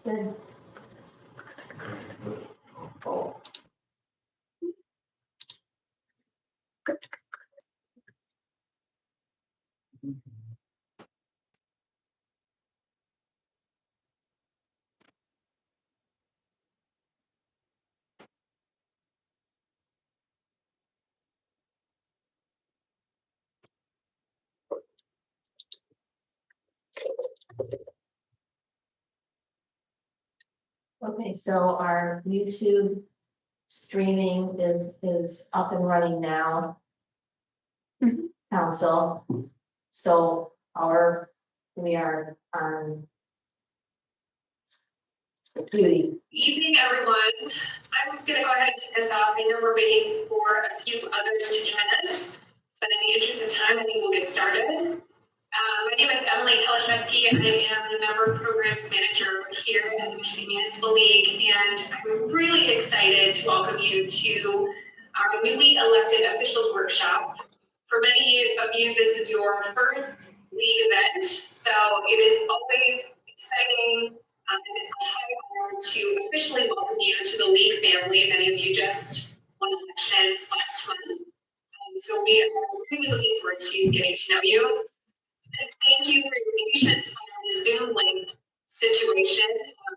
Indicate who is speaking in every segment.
Speaker 1: Good. Okay, so our YouTube streaming is up and running now. Council. So we are on duty.
Speaker 2: Evening, everyone. I'm gonna go ahead and kick us off. I know we're waiting for a few others to join us, but in the interest of time, I think we'll get started. My name is Emily Helishevsky, and I am the Member Programs Manager here at the Michigan Municipal League, and I'm really excited to welcome you to our newly elected officials workshop. For many of you, this is your first league event, so it is always exciting and a high honor to officially welcome you to the league family. Many of you just won elections last month, so we are really looking forward to getting to know you. And thank you for your patience on the Zoom link situation.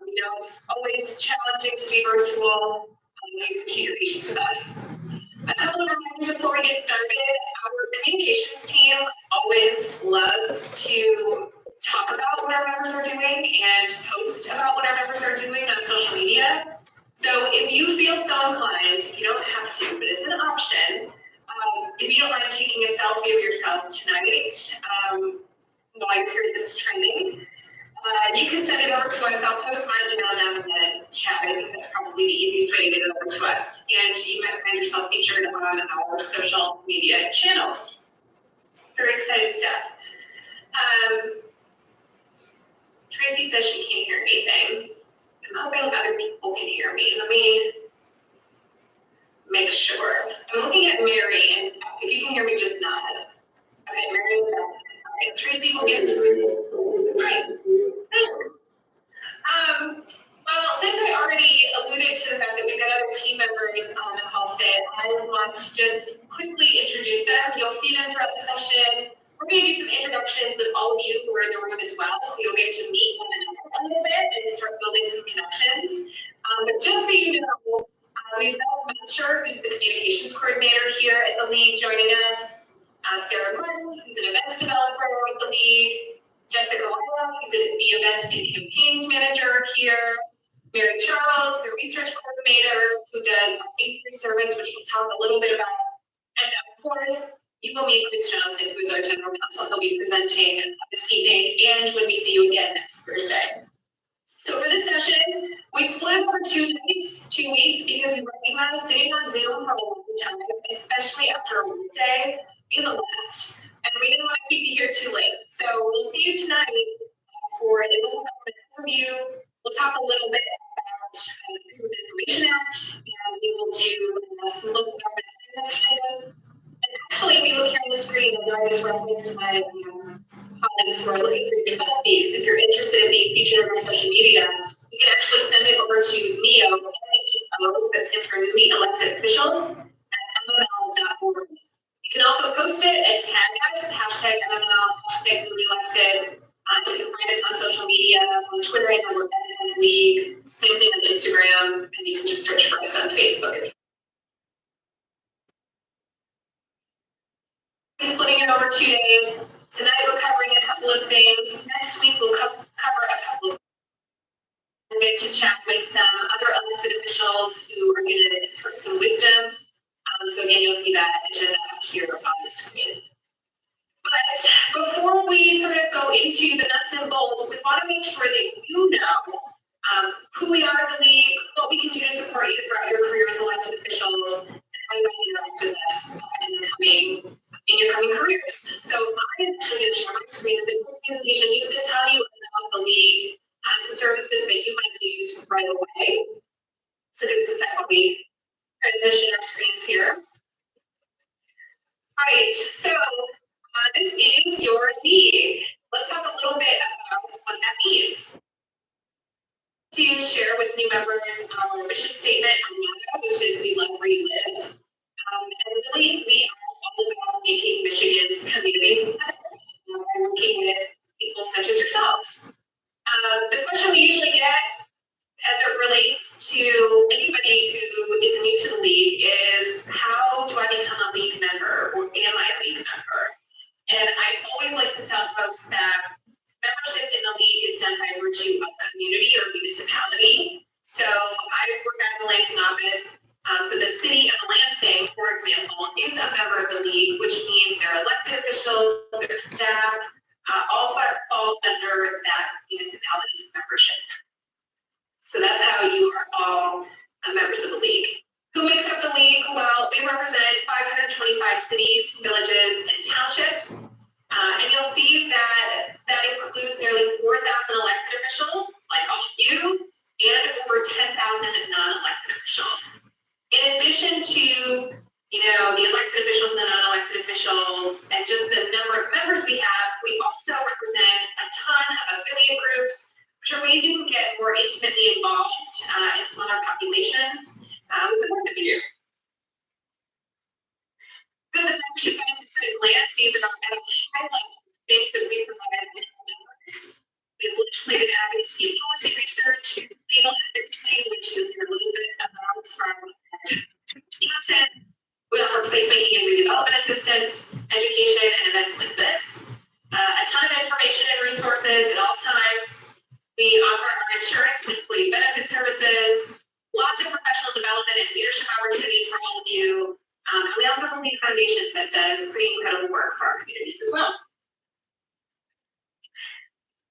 Speaker 2: We know it's always challenging to be virtual. We appreciate your patience with us. A couple of reminders before we get started. Our communications team always loves to talk about what our members are doing and post about what our members are doing on social media. So if you feel so inclined, you don't have to, but it's an option. If you don't mind taking a selfie of yourself tonight, while you're here at this training, you can send it over to us. I'll post my email down in the chat. I think that's probably the easiest way to get it over to us. And you might find yourself featured on our social media channels. Very exciting stuff. Tracy says she can't hear anything. I'm hoping other people can hear me. Let me make sure. I'm looking at Mary, and if you can hear me, just nod. Okay, Mary. Okay, Tracy, we'll get to it. Right. Well, since I already alluded to the fact that we've got other team members on the call today, I want to just quickly introduce them. You'll see them throughout the session. We're going to do some introductions with all of you who are in the room as well, so you'll get to meet one another a little bit and start building some connections. But just so you know, we've got Mentor, who's the communications coordinator here at the League, joining us. Sarah Martin, who's an events developer with the League. Jessica Willa, who's the events and campaigns manager here. Mary Charles, the research coordinator, who does inquiry service, which we'll talk a little bit about. And of course, you will meet Chris Johnson, who's our general counsel. He'll be presenting this evening and when we see you again next Thursday. So for this session, we split up over 2 nights, 2 weeks, because we recognize sitting on Zoom for a long time, especially after a weekday, is a lot. And we didn't want to keep you here too late. So we'll see you tonight for a little interview. We'll talk a little bit about the Freedom of Information Act, and we will do some local government administrative. And actually, if you look here on the screen, I just referenced my colleagues who are looking for your selfies. If you're interested in being featured on our social media, you can actually send it over to NEO, that's for newly elected officials, at mml.org. You can also post it and tag us, hashtag MML, hashtag newly elected. You can find us on social media, on Twitter, and we're at League, same thing on Instagram, and you can just search for us on Facebook. We're splitting it over 2 days. Tonight we're covering a couple of things. Next week we'll cover a couple of and get to chat with some other elected officials who are going to impart some wisdom. So again, you'll see that agenda up here on the screen. But before we sort of go into the nuts and bolts, we want to make sure that you know who we are at the League, what we can do to support you throughout your career as elected officials, and how you might interact with us in your coming careers. So I'm actually going to share my screen with a quick presentation just to tell you about the League and some services that you might use right away. So give us a second while we transition our screens here. All right, so this is your League. Let's talk a little bit about what that means. to share with new members our mission statement, which is "We love where you live." And really, we are all about making Michigan's communities better by working with people such as yourselves. The question we usually get as it relates to anybody who is new to the league is, how do I become a league member, or am I a league member? And I always like to tell folks that membership in the league is done by virtue of community or municipality. So I work at the Lansing office. So the city of Lansing, for example, is a member of the league, which means their elected officials, their staff, all fall under that municipality's membership. So that's how you are all members of the league. Who makes up the league? Well, we represent 525 cities, villages, and townships. And you'll see that that includes nearly 4,000 elected officials, like all of you, and over 10,000 non-elected officials. In addition to, the elected officials and the non-elected officials, and just the number of members we have, we also represent a ton of affiliate groups, which are ways you can get more intimately involved in smaller populations with the work that we do. So the membership benefits at a glance, these are kind of highlight things that we provide with members. We have legislative advocacy and policy research, legal advocacy, which you'll hear a little bit about from Wisconsin. We offer placemaking and redevelopment assistance, education, and events like this. A ton of information and resources at all times. We offer our insurance and employee benefit services, lots of professional development and leadership opportunities for all of you. And we also have a league foundation that does pretty incredible work for our communities as well.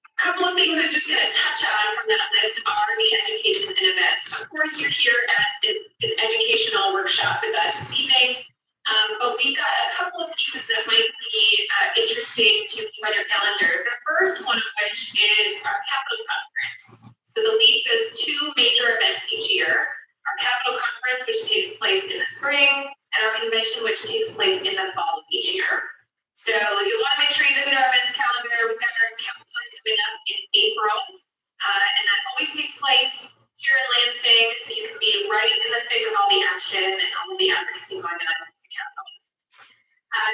Speaker 2: A couple of things I'm just going to touch on from that list are the education and events. Of course, you're here at an educational workshop with us this evening, but we've got a couple of pieces that might be interesting to keep on your calendar. The first one of which is our Capital Conference. So the league does two major events each year: our Capital Conference, which takes place in the spring, and our convention, which takes place in the fall of each year. So you'll want to make sure you visit our events calendar. We've got our CapCon coming up in April, and that always takes place here in Lansing, so you can be right in the thick of all the action and all of the advocacy going on at the Capitol.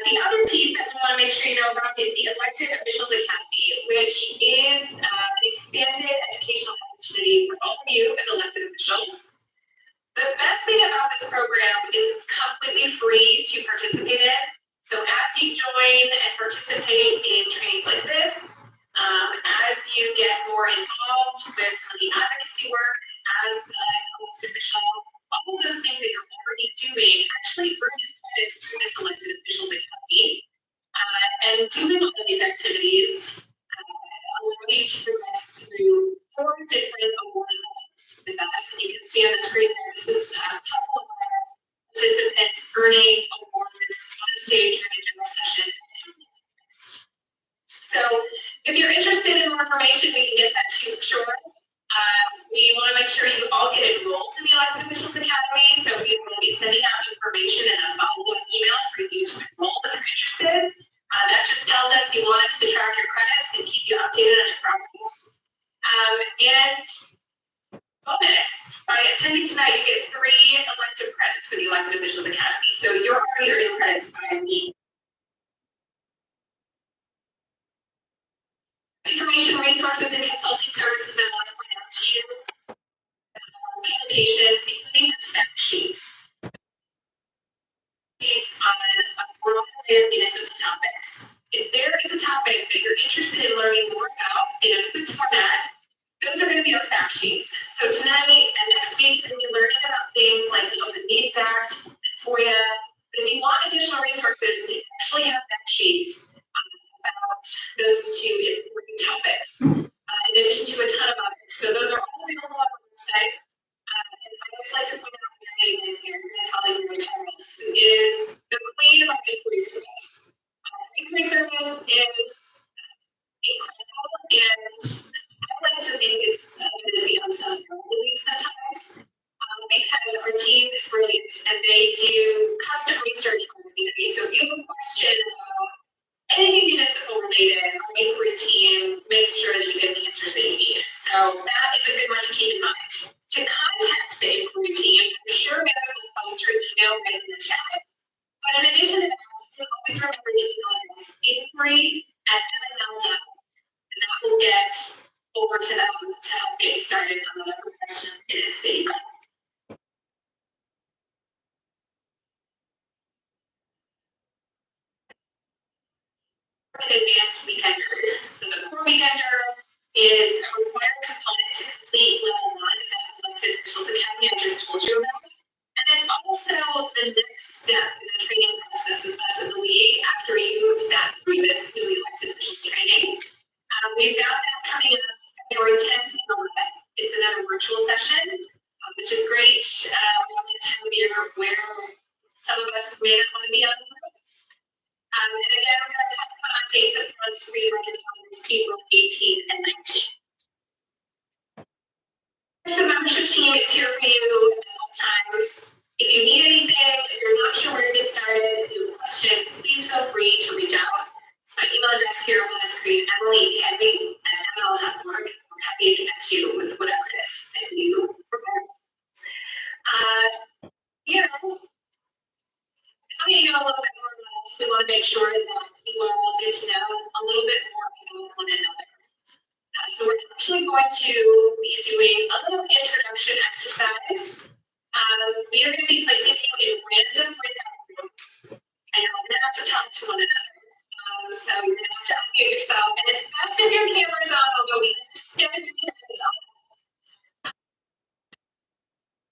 Speaker 2: The other piece that we want to make sure you know about is the Elected Officials Academy, which is an expanded educational opportunity for all of you as elected officials. The best thing about this program is it's completely free to participate in. So as you join and participate in trainings like this, as you get more involved with some of the advocacy work as an elected official, all of those things that you're already doing actually earn credits through this Elected Officials Academy. And doing all of these activities allow you to progress through 4 different award levels with us. And you can see on the screen there, this is a couple of our participants earning awards on stage during a general session. So if you're interested in more information, we can get that to you for sure. We want to make sure you all get enrolled in the Elected Officials Academy. So we will be sending out information in a follow-up email for you to enroll if you're interested. That just tells us you want us to track your credits and keep you updated on your progress. And bonus, by attending tonight, you get 3 elective credits for the Elected Officials Academy. So you're already earning credits by being information, resources, and consulting services I want to point out to you. Publications, including the fact sheets. It's on a broad array of municipal topics. If there is a topic that you're interested in learning more about in a good format, those are going to be our fact sheets. So tonight and next week, we're going to be learning about things like the Open Meetings Act and FOIA. But if you want additional resources, we actually have fact sheets about those 2 important topics, in addition to a ton of others. So those are all available on our website. And I always like to point out Mary Lynn here, my colleague Mary Charles, who is the queen of our inquiry service. Inquiry service is incredible, and I like to think it's the unsung hero sometimes, because our team is brilliant and they do custom research on the community. So if you have a question about anything municipal related, our inquiry team makes sure that you get the answers that you need. So that is a good one to keep in mind. over to them to help get you started on whatever question it is that you got. Advanced weekenders. So the core weekender is a required component to complete level 1 of that Elected Officials Academy I just told you about. And it's also the next step in the training process with us in the league after you've sat through this newly elected officials training. We've got that coming up February 10th and 11th. It's another virtual session, which is great. Around the time of year where some of us may not want to be on the roads. And again, we're going to put on dates up on screen right now, April 18 and 19. The membership team is here for you at all times. If you need anything, if you're not sure where to get started, if you have questions, please feel free to reach out. It's my email address here on the screen, emily@ml.org. I'm happy to connect you with whatever it is that you prefer. Now that you know a little bit more about us, we want to make sure that you all get to know a little bit more about one another. So we're actually going to be doing a little introduction exercise. We are going to be placing you in random breakout rooms, and you're going to have to talk to one another. So you're going to have to unmute yourself, and it's best if your camera's on, although we understand if your camera's on.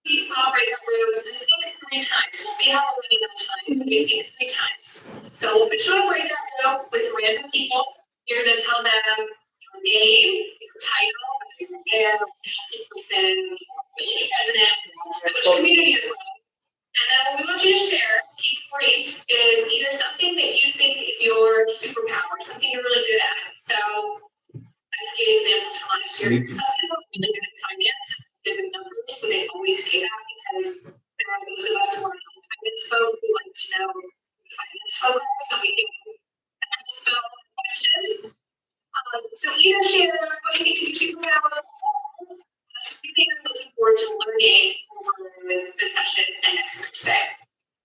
Speaker 2: These small breakout rooms, I think 3 times. We'll see how we're running out of time. We think 3 times. So we'll put you in a breakout room with random people. You're going to tell them your name, your title, whether you're a mayor, council person, village president, which community as well. And then what we want you to share, keep it brief, is either something that you think is your superpower, something you're really good at. So I can give you examples from last year. Some people are really good at finance, good with numbers, so they always say that because there are those of us who are non-finance folk who like to know the finance folk are, so we can ask about questions. So either share what you think is your superpower, something you're looking forward to learning over the session and next Thursday.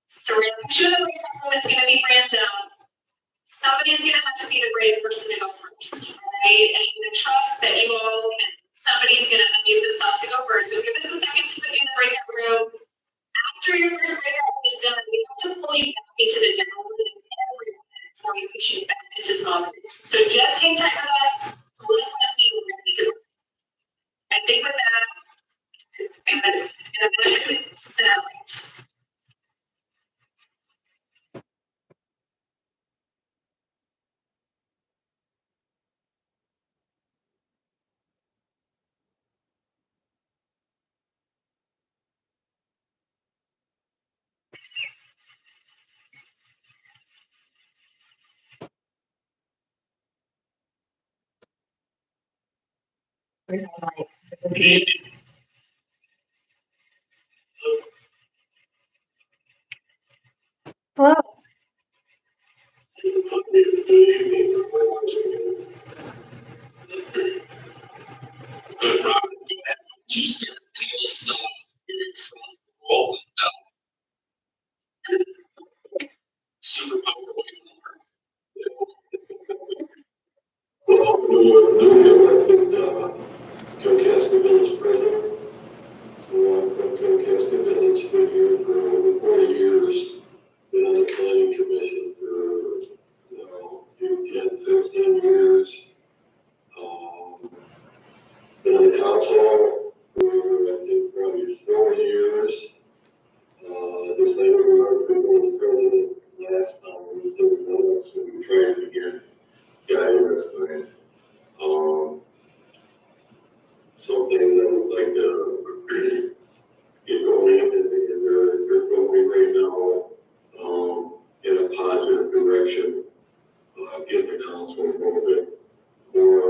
Speaker 2: So we're going to put you in a breakout room. It's going to be random. Somebody's going to have to be the brave person to go first, right? And you're going to trust that you all can. Somebody's going to unmute themselves to go first. So give us a second to put you in the breakout room. After your first breakout room is done, we have to pull you back into the general room before we put you back into small groups. So just hang tight with us. So we'll let you go. I think with that, it's going to be salaries.
Speaker 1: Hello.
Speaker 3: Jocasta Village president. So I'm from Jocasta Village, been here for over 40 years. Been on the planning commission for 10, 15 years. Been on the council for I think probably 4 years. This later we were village president last time we was doing that, so we tried to get guidance thing. Some things I would like to get going in, and they're going right now in a positive direction. Get the council a little bit more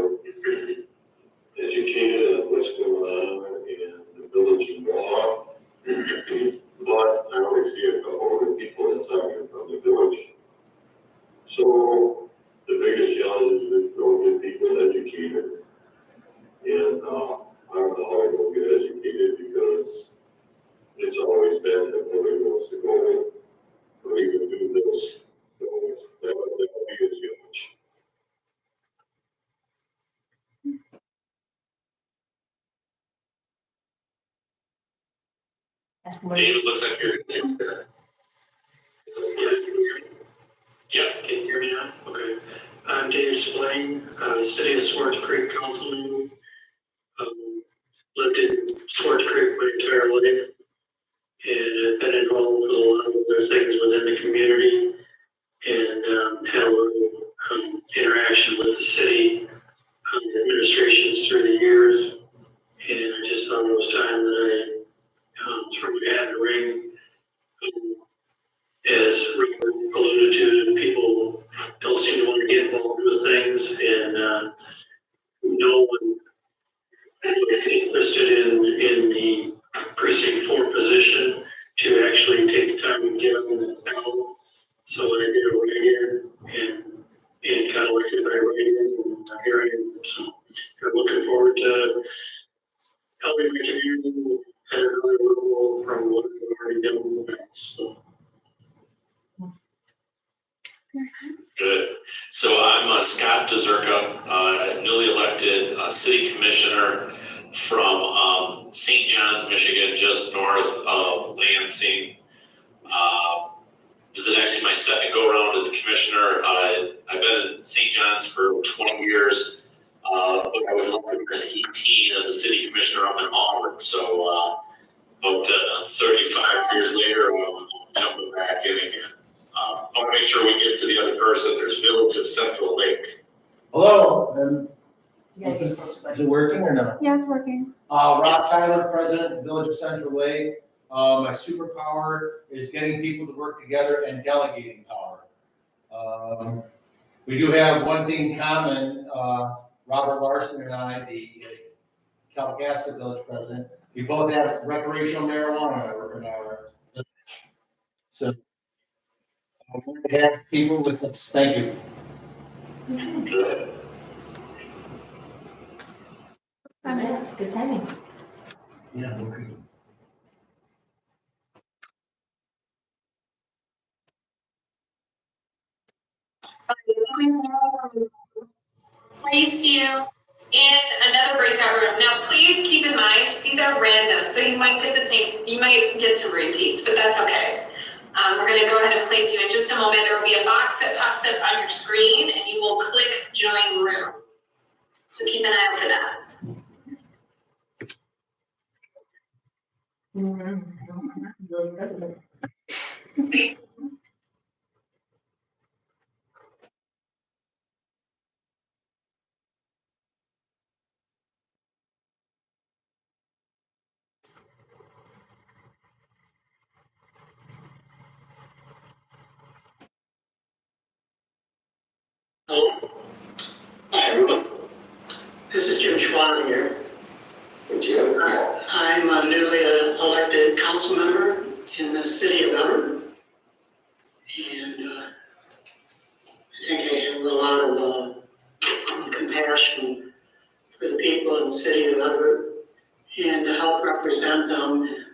Speaker 3: educated on what's going on in the village law. But I only see a couple of people that's out here from the village. So the biggest challenge is to go get people educated. And I don't know how I go get educated.
Speaker 4: David, looks like you're. Yeah, can you hear me now? Okay. I'm Dave Spillane, City of Swartz Creek Councilman. Lived in Swartz Creek my entire life. And I've been involved with a lot of other things within the community and had a lot of interaction with the city administrations through the years. And I just thought it was time that I threw my hat in the ring. As Robert alluded to, people don't seem to want to get involved with things, and no one was interested in the precinct 4 position to actually take the time to get on the ballot. So I did a write-in and got elected by write-in, and here I am. So I'm looking forward to helping the community at another level from what I've already done in the past. So.
Speaker 5: Good. So I'm Scott Dezerka, newly elected city commissioner from St. John's, Michigan, just north of Lansing. This is actually my second go around as a commissioner. I've been in St. John's for 20 years, but I was elected as 18 as a city commissioner up in Auburn. So about 35 years later, I'm jumping back in again. I want to make sure we get to the other person. There's Village of Central Lake.
Speaker 6: Hello,
Speaker 1: Yes,
Speaker 6: is it working or not?
Speaker 7: Yeah, it's working.
Speaker 6: Rob Tyler, President, Village of Central Lake. My superpower is getting people to work together and delegating power. We do have one thing in common, Robert Larson and I, the Calcasta Village President, we both have recreational marijuana in our village. So, we have people with us. Thank you.
Speaker 1: Good timing.
Speaker 6: Yeah, okay.
Speaker 2: Place you in another breakout room. Now, please keep in mind, these are random, so you might get some repeats, but that's okay. We're gonna go ahead and place you in just a moment. There will be a box that pops up on your screen and you will click join room. So keep an eye out for that.
Speaker 4: Hello. Hi, everyone. This is Jim Schwan here.
Speaker 3: Jim?
Speaker 4: I'm a newly elected council member in the city of Everett. And I think I have a lot of compassion for the people in the city of Everett and to help represent them. And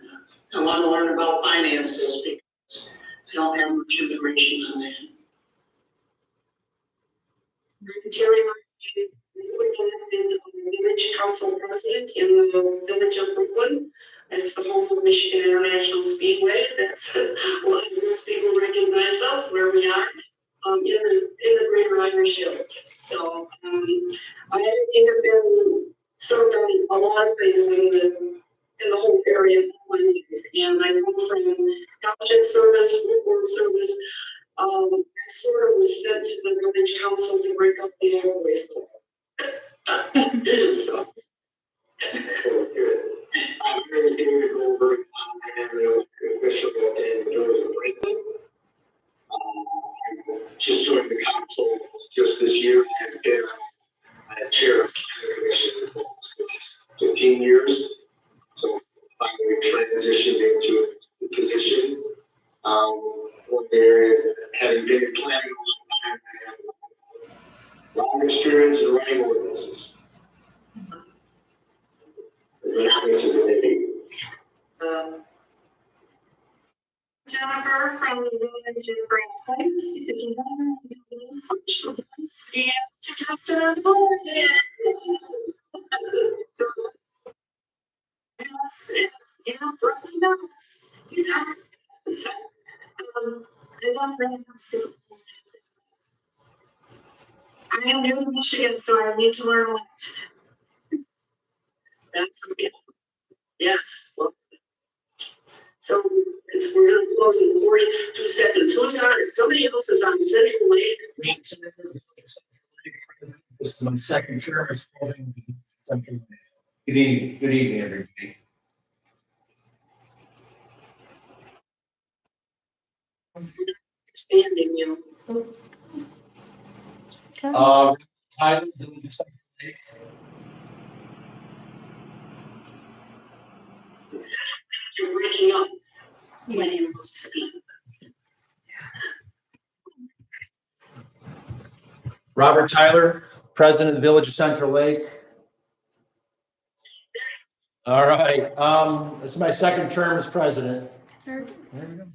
Speaker 4: I want to learn about finances because I don't have much information on that.
Speaker 8: Jerry Martin, elected village council president in the village of Brooklyn. It's the home of Michigan International Speedway. That's a lot of most people recognize us where we are in the Greater Irish Hills. So I have been served on a lot of things in the whole area of my life. And I come from township service, board service. I sort of was sent to the village council to break up the old ways club. So.
Speaker 3: My name is David Goldberg. I am an official in the village of Franklin. I just joined the council just this year. I've been chair of the commission for 15 years. So finally transitioned into the position. One there is having been planning a long time, I have a lot of experience in writing ordinances. This is an
Speaker 8: Jennifer from the village of Branson. If you want to use functions and to test it on the board. Yes, really nice.
Speaker 2: don't really have super. I am new to Michigan, so I need to learn a lot.
Speaker 8: That's okay. Yes. Well, so we're gonna close in 42 seconds. Who's on? Somebody else is on Central Lake.
Speaker 6: This is my second term as president of Central Lake. Good evening, everybody.
Speaker 8: Standing, you know.
Speaker 6: Tyler, Village of Central Lake.
Speaker 8: You're breaking up when you speak.
Speaker 6: Robert Tyler, President of the Village of Central Lake. All right, this is my second term as president. There we go.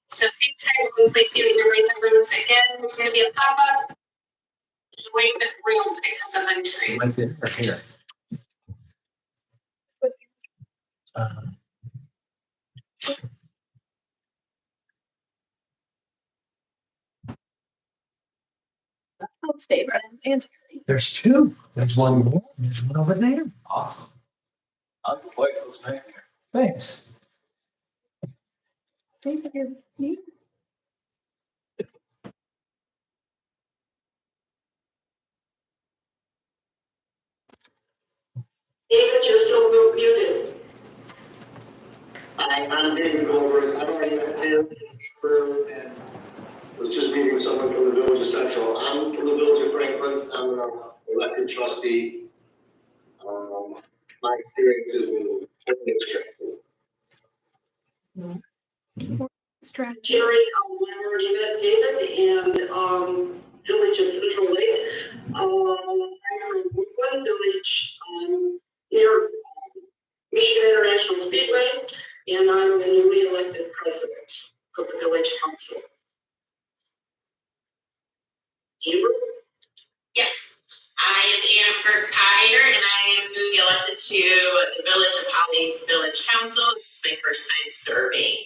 Speaker 2: So hang tight, we'll place you in your right rooms again. There's gonna be a pop-up. Wait the room, it comes up on your screen.
Speaker 6: Right there, right here.
Speaker 2: I'll stay right and
Speaker 6: There's two. There's one more. There's one over there. Awesome. The place looks nice here. Thanks.
Speaker 8: David, you're still muted.
Speaker 3: I'm David Goldberg. I've already met him and was just meeting someone from the Village of Central. I'm from the Village of Franklin. I'm an elected trustee. My experience is in
Speaker 2: strategy.
Speaker 8: Jerry, I already met David and Village of Central Lake. I'm from Brooklyn Village, near Michigan International Speedway, and I'm the newly elected president of the Village Council. Amber?
Speaker 7: Yes, I am Amber Kyer, and I am newly elected to the Village of Holly's Village Council. This is my first time serving.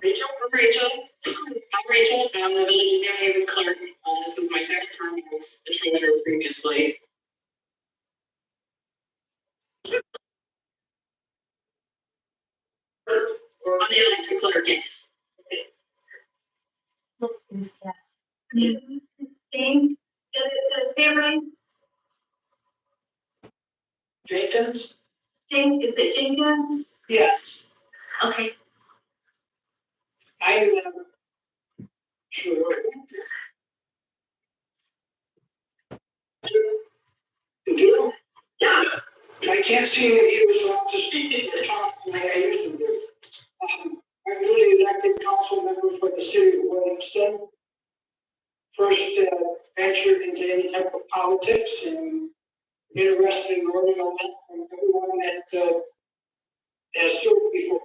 Speaker 8: Rachel? I'm Rachel. I'm the Village Fairhaven Clerk. This is my second term. I was the treasurer previously. I'm the elected clerk, yes.
Speaker 2: Jane, say it right.
Speaker 8: Jenkins?
Speaker 2: Jane, is it Jenkins?
Speaker 8: Yes.
Speaker 2: Okay.
Speaker 8: I am sure. You do? Yeah. I can't see any of you, so I'll just talk like I used to do. I'm newly elected council member for the city of Williamston. First ventured into any type of politics and interested in learning a lot from everyone that has served before.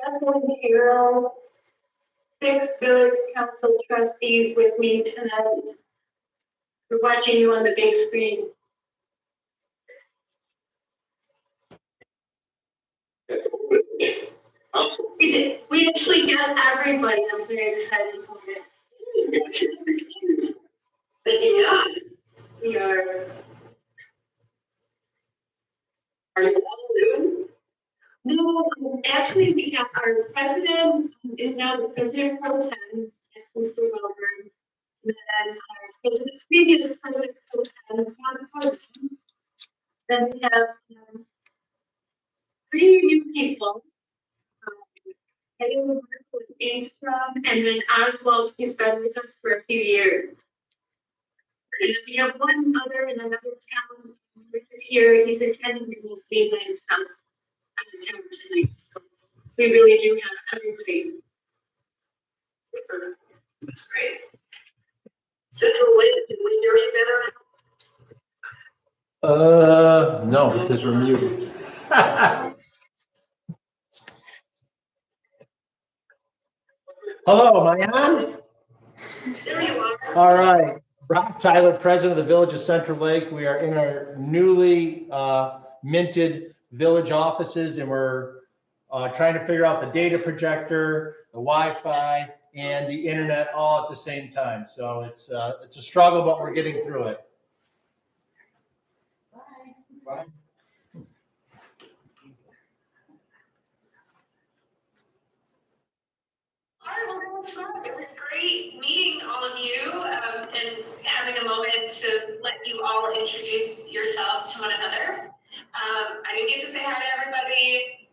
Speaker 2: Kathleen Carroll, 6 Village Council trustees with me tonight. We're watching you on the big screen. We did. We actually got everybody. I'm very excited for it.
Speaker 8: Yeah.
Speaker 2: We are.
Speaker 8: Are you all new?
Speaker 2: No, actually, we have our president is now the president pro tem, that's Mr. Wilburn. And then our previous president pro tem is Ron Carson. Then we have 3 new people. Heading the work with Angstrom, and then Oswald, who's been with us for a few years. And then we have one other in another town, Richard here, he's attending the meeting by himself. Town tonight. So we really do have everybody.
Speaker 8: That's great. Central Lake, did we hear you better?
Speaker 6: No, because we're muted. Hello, am I on?
Speaker 8: There you are.
Speaker 6: All right. Rob Tyler, President of the Village of Central Lake. We are in our newly minted village offices, and we're trying to figure out the data projector, the Wi-Fi, and the internet all at the same time. So it's a struggle, but we're getting through it. Bye.
Speaker 2: All right, well, that was fun. It was great meeting all of you and having a moment to let you all introduce yourselves to one another. I didn't get to say hi to everybody,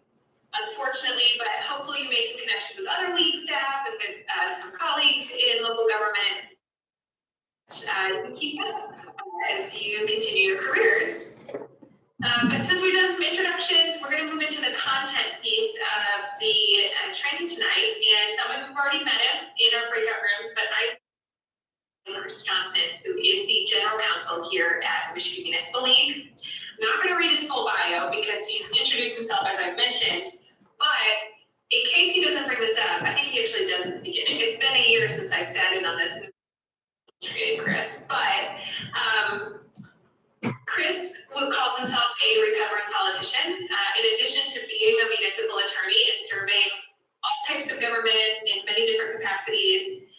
Speaker 2: unfortunately, but hopefully you made some connections with other league staff and with some colleagues in local government. Keep up as you continue your careers. But since we've done some introductions, we're going to move into the content piece of the training tonight. And some of you have already met him in our breakout rooms, but Chris Johnson, who is the general counsel here at the Michigan Municipal League. I'm not going to read his full bio because he's introduced himself as I mentioned, but in case he doesn't bring this up, I think he actually does at the beginning. It's been a year since I sat in on this Chris, but Chris calls himself a recovering politician. In addition to being a municipal attorney and serving all types of government in many different capacities,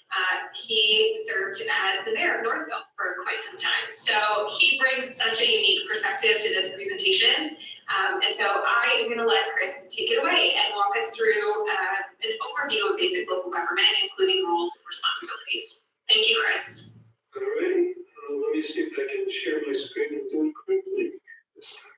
Speaker 2: he served as the mayor of Northville for quite some time. So he brings such a unique perspective to this presentation. And so I am going to let Chris take it away and walk us through an overview of basic local government, including roles and responsibilities. Thank you, Chris.
Speaker 9: All righty, let me see if I can share my screen and do it quickly this time.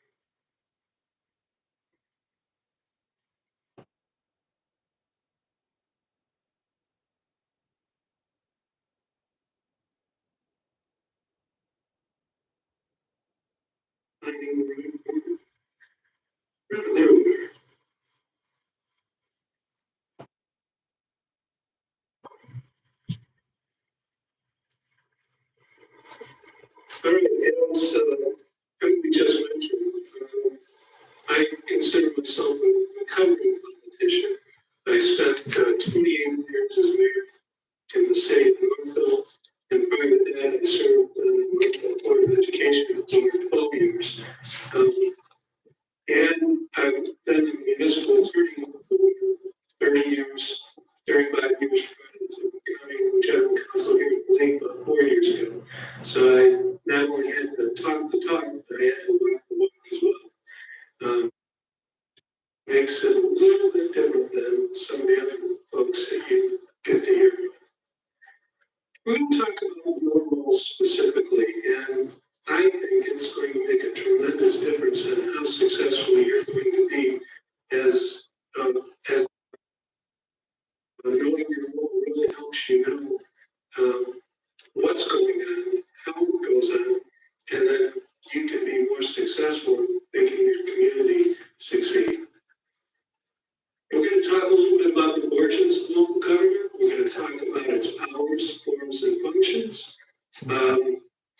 Speaker 9: There we go. All right, as we just mentioned, I consider myself a recovering politician. I spent 28 years as mayor in the state of Northville, and prior to that, I served on the Northville Board of Education for over 12 years. And I've been a municipal attorney for 30 years, 35 years prior to becoming general counsel here at the Lake about 4 years ago. So I not only had to talk the talk, but I had to walk the walk as well. Makes it a little bit different than some of the other folks that you get to hear from. We're going to talk about your role specifically, and I think it's going to make a tremendous difference in how successful you're going to be as knowing your role really helps you know what's going on, how it goes on, and then you can be more successful in making your community succeed. We're going to talk a little bit about the origins of local government. We're going to talk about its powers, forms, and functions.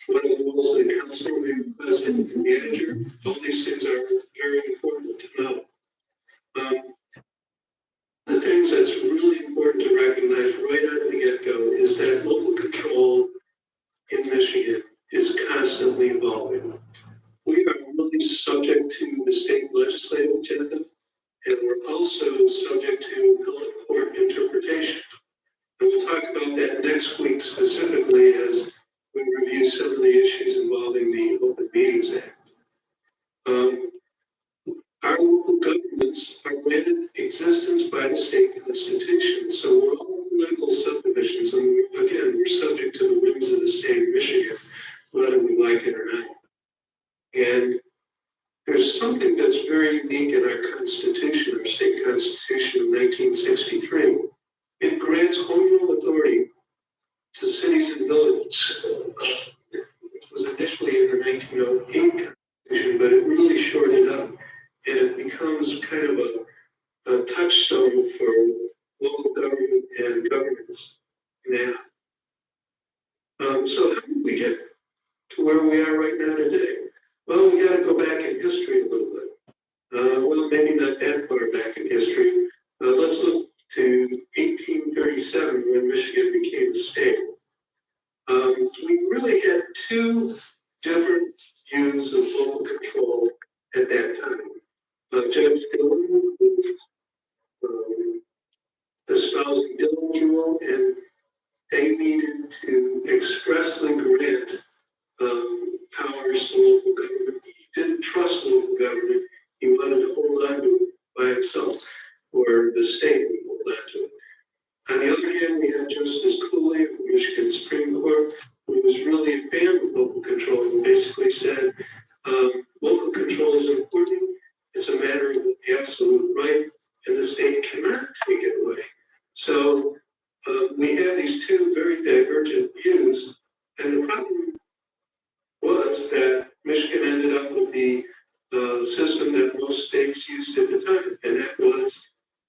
Speaker 9: One of the roles of the council, the president and manager. All these things are very important to know. The things that's really important to recognize right out of the get-go is that local control in Michigan is constantly evolving. We are really subject to the state legislative agenda, and we're also subject to appellate court interpretation. And we'll talk about that next week specifically as we review some of the issues involving the Open Meetings Act. Our local governments are granted existence by the state constitution, so we're all political subdivisions, and again, we're subject to the whims of the state of Michigan, whether we like it or not. And there's something that's very unique in our constitution, our state constitution of 1963. It grants home rule authority to cities and villages, which was initially in the 1908 constitution, but it really shored it up. And it becomes kind of a touchstone for local government and governance now. So how did we get to where we are right now today? Well, we got to go back in history a little bit. Well, maybe not that far back in history. Let's look to 1837 when Michigan became a state. We really had two different views of local control at that time. Judge Dillon was espousing Dillon's rule, and they needed to expressly grant powers to local government. He didn't trust local government. He wanted to hold on to it by himself, or the state would hold on to it. On the other hand, we had Justice Cooley of the Michigan Supreme Court, who was really a fan of local control and basically said, local control is important. It's a matter of absolute right, and the state cannot take it away. So we had these two very divergent views, and the problem was that Michigan ended up with the system that most states used at the time, and that was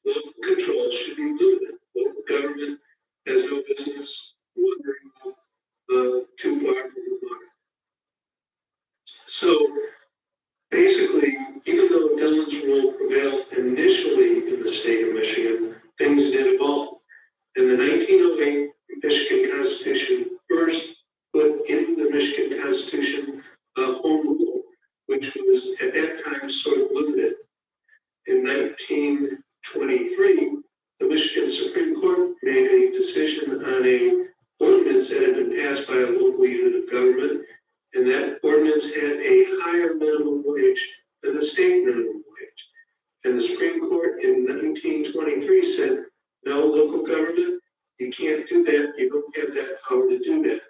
Speaker 9: local control should be limited. Local government has no business wandering too far from the water. So basically, even though Dillon's rule prevailed initially in the state of Michigan, things did evolve. In the 1908 Michigan Constitution first put in the Michigan Constitution home rule, which was at that time sort of limited. In 1923, the Michigan Supreme Court made a decision on a ordinance that had been passed by a local unit of government, and that ordinance had a higher minimum wage than the state minimum wage. And the Supreme Court in 1923 said, no, local government, you can't do that. You don't have that power to do that.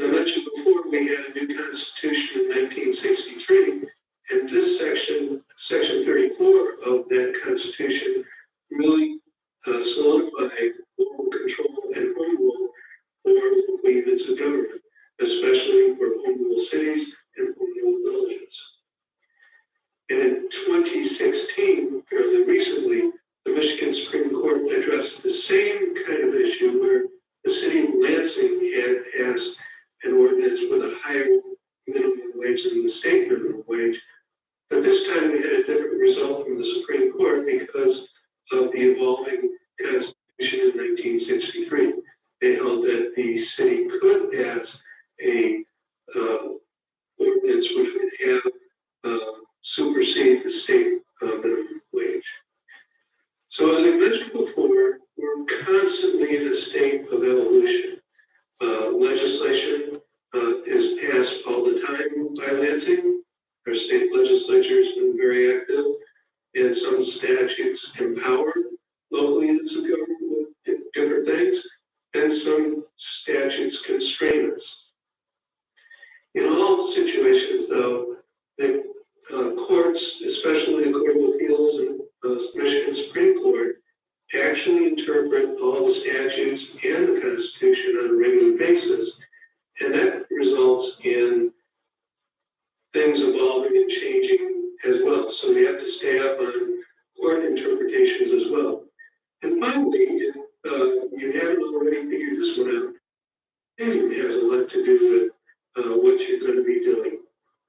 Speaker 9: I mentioned before we had a new constitution in 1963, and this section 34 of that constitution, really solidified local control and home rule for local units of government, especially for home rule cities and home rule villages. And in 2016, fairly recently, the Michigan Supreme Court addressed the same kind of issue where the city of Lansing had passed an ordinance with a higher minimum wage than the state minimum wage. But this time we had a different result from the Supreme Court because of the evolving Constitution in 1963. They held that the city could pass a ordinance which would have supersede the state minimum wage. So as I mentioned before, we're constantly in a state of evolution. Legislation is passed all the time by Lansing. Our state legislature has been very active, and some statutes empower local units of government with different things, and some statutes constrain us. In all situations, though, the courts, especially the Court of Appeals and Michigan Supreme Court, actually interpret all the statutes and the Constitution on a regular basis, and that results in things evolving and changing as well. So we have to stay up on court interpretations as well. And finally, if you haven't already figured this one out, it has a lot to do with what you're going to be doing.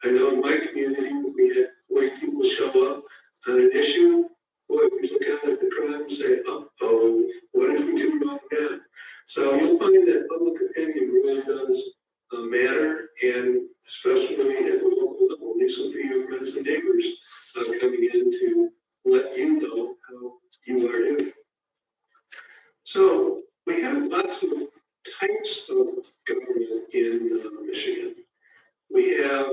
Speaker 9: I know in my community, we had 40 people show up on an issue. Boy, we look out at the crowd and say, uh-oh, what did we do wrong now? So you'll find that public opinion really does matter, and especially at the local level, these will be your friends and neighbors coming in to let you know how you are doing. So we have lots of types of government in Michigan. We have,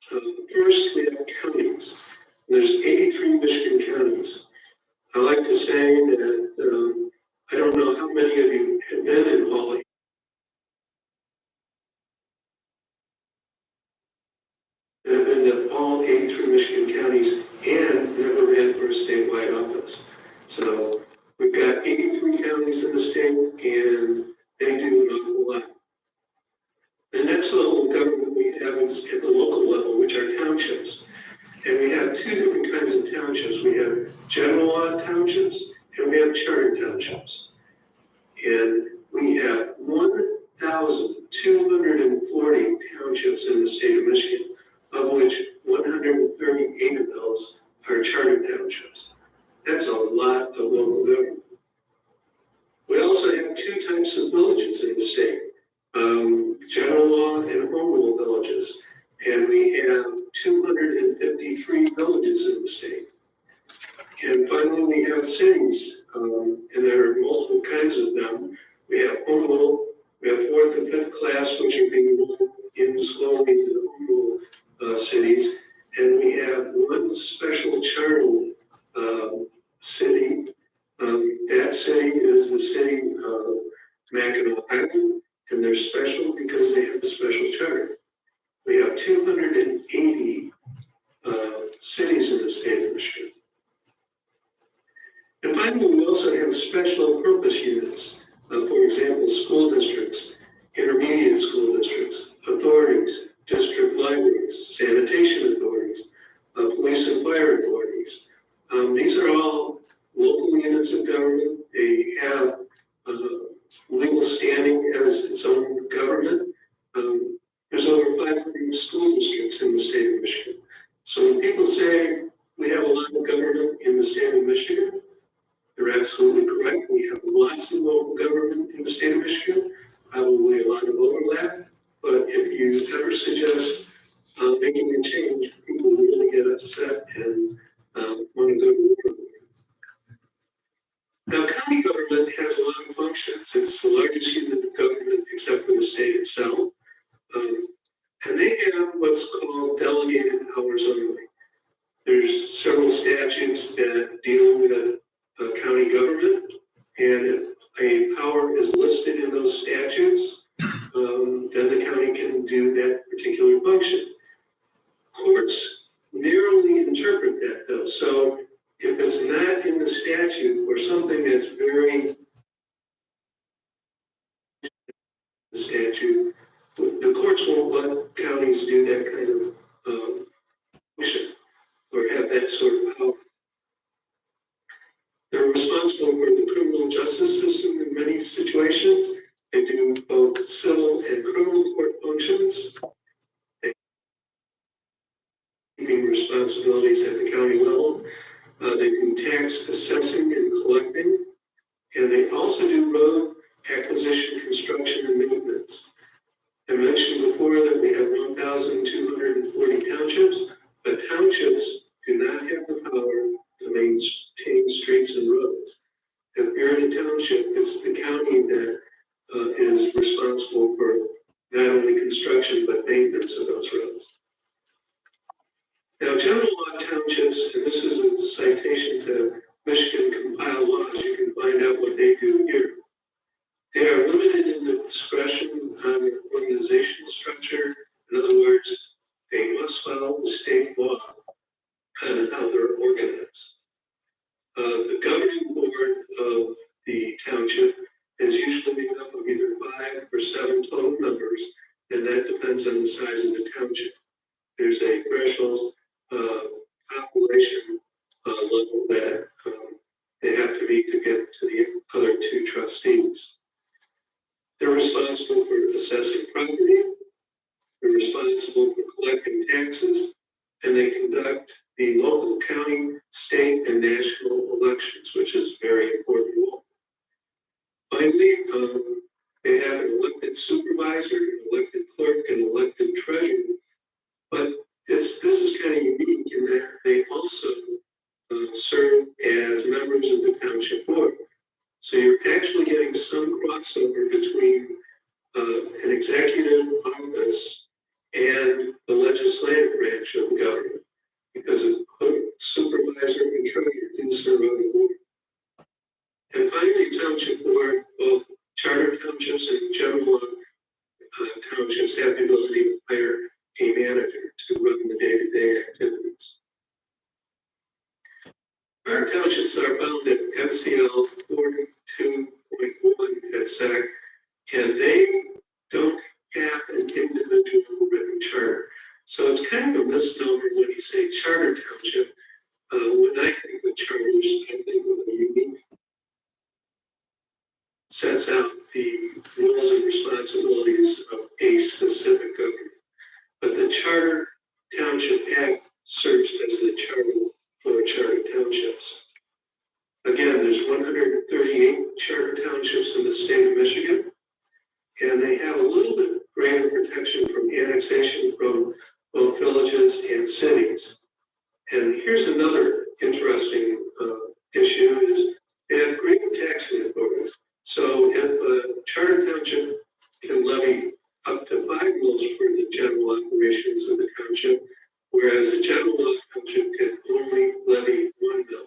Speaker 9: first we have counties. There's 83 Michigan counties. I like to say that I don't know how many of you have been in all all 83 Michigan counties and never ran for a statewide office. So we've got 83 counties in the state, and they do an awful lot. The next level of government we have is at the local level, which are townships. And we have two different kinds of townships. We have general law townships, and we have charter townships. And we have 1,240 townships in the state of Michigan, of which 138 of those are charter townships. That's a lot of local government. We also villages, and we have 253 villages in the state. And finally, we have cities, and there are multiple kinds of them. We have home rule, we have 4th and 5th class, which are being moved in slowly to the home rule cities, and we have one special charter city. That city is the city of Mackinac Island, and they're special because they have a special charter. We have 280 cities in the state of Michigan. And finally, we also have special purpose units. For example, school districts, intermediate school districts, authorities, district libraries, sanitation authorities, police and fire authorities. These are all local units of government. They have legal standing as its own government. There's over 500 school districts in the state of Michigan. So when people say we have a lot of government in the state of Michigan, they're absolutely correct. We have lots of local government in the state of Michigan, probably a lot of overlap. But if you ever suggest making a change, people really get upset and want to go to war. Now, county government has a lot of functions. It's the largest unit of government except for the state itself. And they have what's called delegated powers only. There's several statutes that deal with county government, and if a power is listed in those statutes, then the county can do that particular function. Courts narrowly interpret that though. So if it's not in the statute or something that's very the statute, the courts won't let counties do that kind of function or have that sort of power. They're responsible for the criminal justice system in many situations. They do both civil and criminal court functions. They have responsibilities at the county level. They do tax assessing and collecting. And they also do road acquisition, construction, and maintenance. I mentioned before that we have 1,240 townships, but townships do not have the power to maintain streets and roads. If you're in a township, it's the county that is responsible for not only construction, but maintenance of those roads. Now, general law townships, and this is a citation to Michigan compiled laws, you can find out what they do here. They are limited in the discretion on their organizational structure. In other words, they must follow the state law on how they're organized. The governing board of the township is usually made up of either 5 or 7 total members, and that depends on the size of the township. There's a threshold population level that they have to meet to get to the other 2 trustees. They're responsible for assessing property, they're responsible for collecting taxes, and they conduct the local, county, state, and national elections, which is a very important role. Finally, they have an elected supervisor, an elected clerk, and elected treasurer. But this is kind of unique in that they also serve as members of the township board. So you're actually getting some crossover between an executive office and the legislative branch of the government, because a clerk, supervisor, and treasurer do serve on the board. And finally, township board, both charter townships and general townships have the ability to hire a manager to run the day-to-day activities. Our townships are found at MCL 42.1 at SAC, and they don't have an individual written charter. So it's kind of a misnomer when you say charter township. When I think of charters, I think of a unique, sets out the roles and responsibilities of a specific government. But the Charter Township Act serves as the charter for charter townships. Again, there's 138 charter townships in the state of Michigan, and they have a little bit greater protection from annexation municipal operations of the township, whereas a general law township can only levy one mill.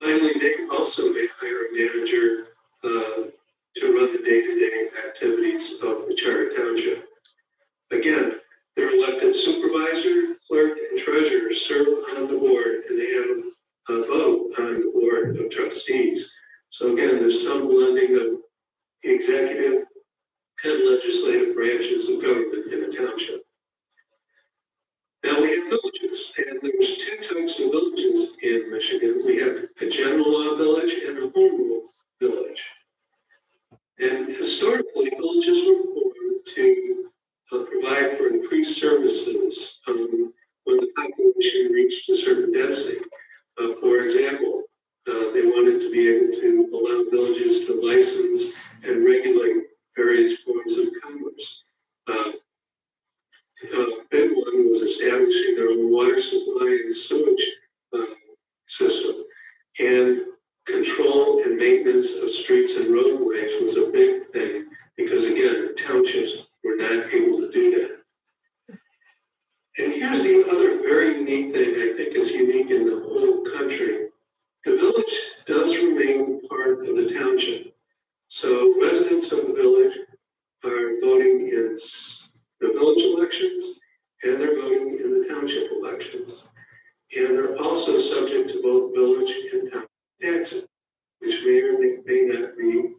Speaker 9: Finally, they also may hire a manager to run the day-to-day activities of the charter township. Again, their elected supervisor, clerk, and treasurer serve on the board, and they have a vote on the board of trustees. So again, there's some blending of executive and legislative branches of government in the township. Now we have villages, and there's two types of villages in Michigan. We have a general law village and a home rule village. And historically, villages were formed to provide for increased services when the population reached a certain density. For example, they wanted to be able to allow villages to license and regulate various forms of commerce. A big one was establishing their own water supply and sewage system. And control and maintenance of streets and roadways was a big thing because, again, townships were not able to do that. And here's the other very unique thing I think is unique in the whole country. The village does remain part of the township. So residents of the village are voting in the village elections and they're voting in the township elections. And they're also subject to both village and town taxes, which may or may not be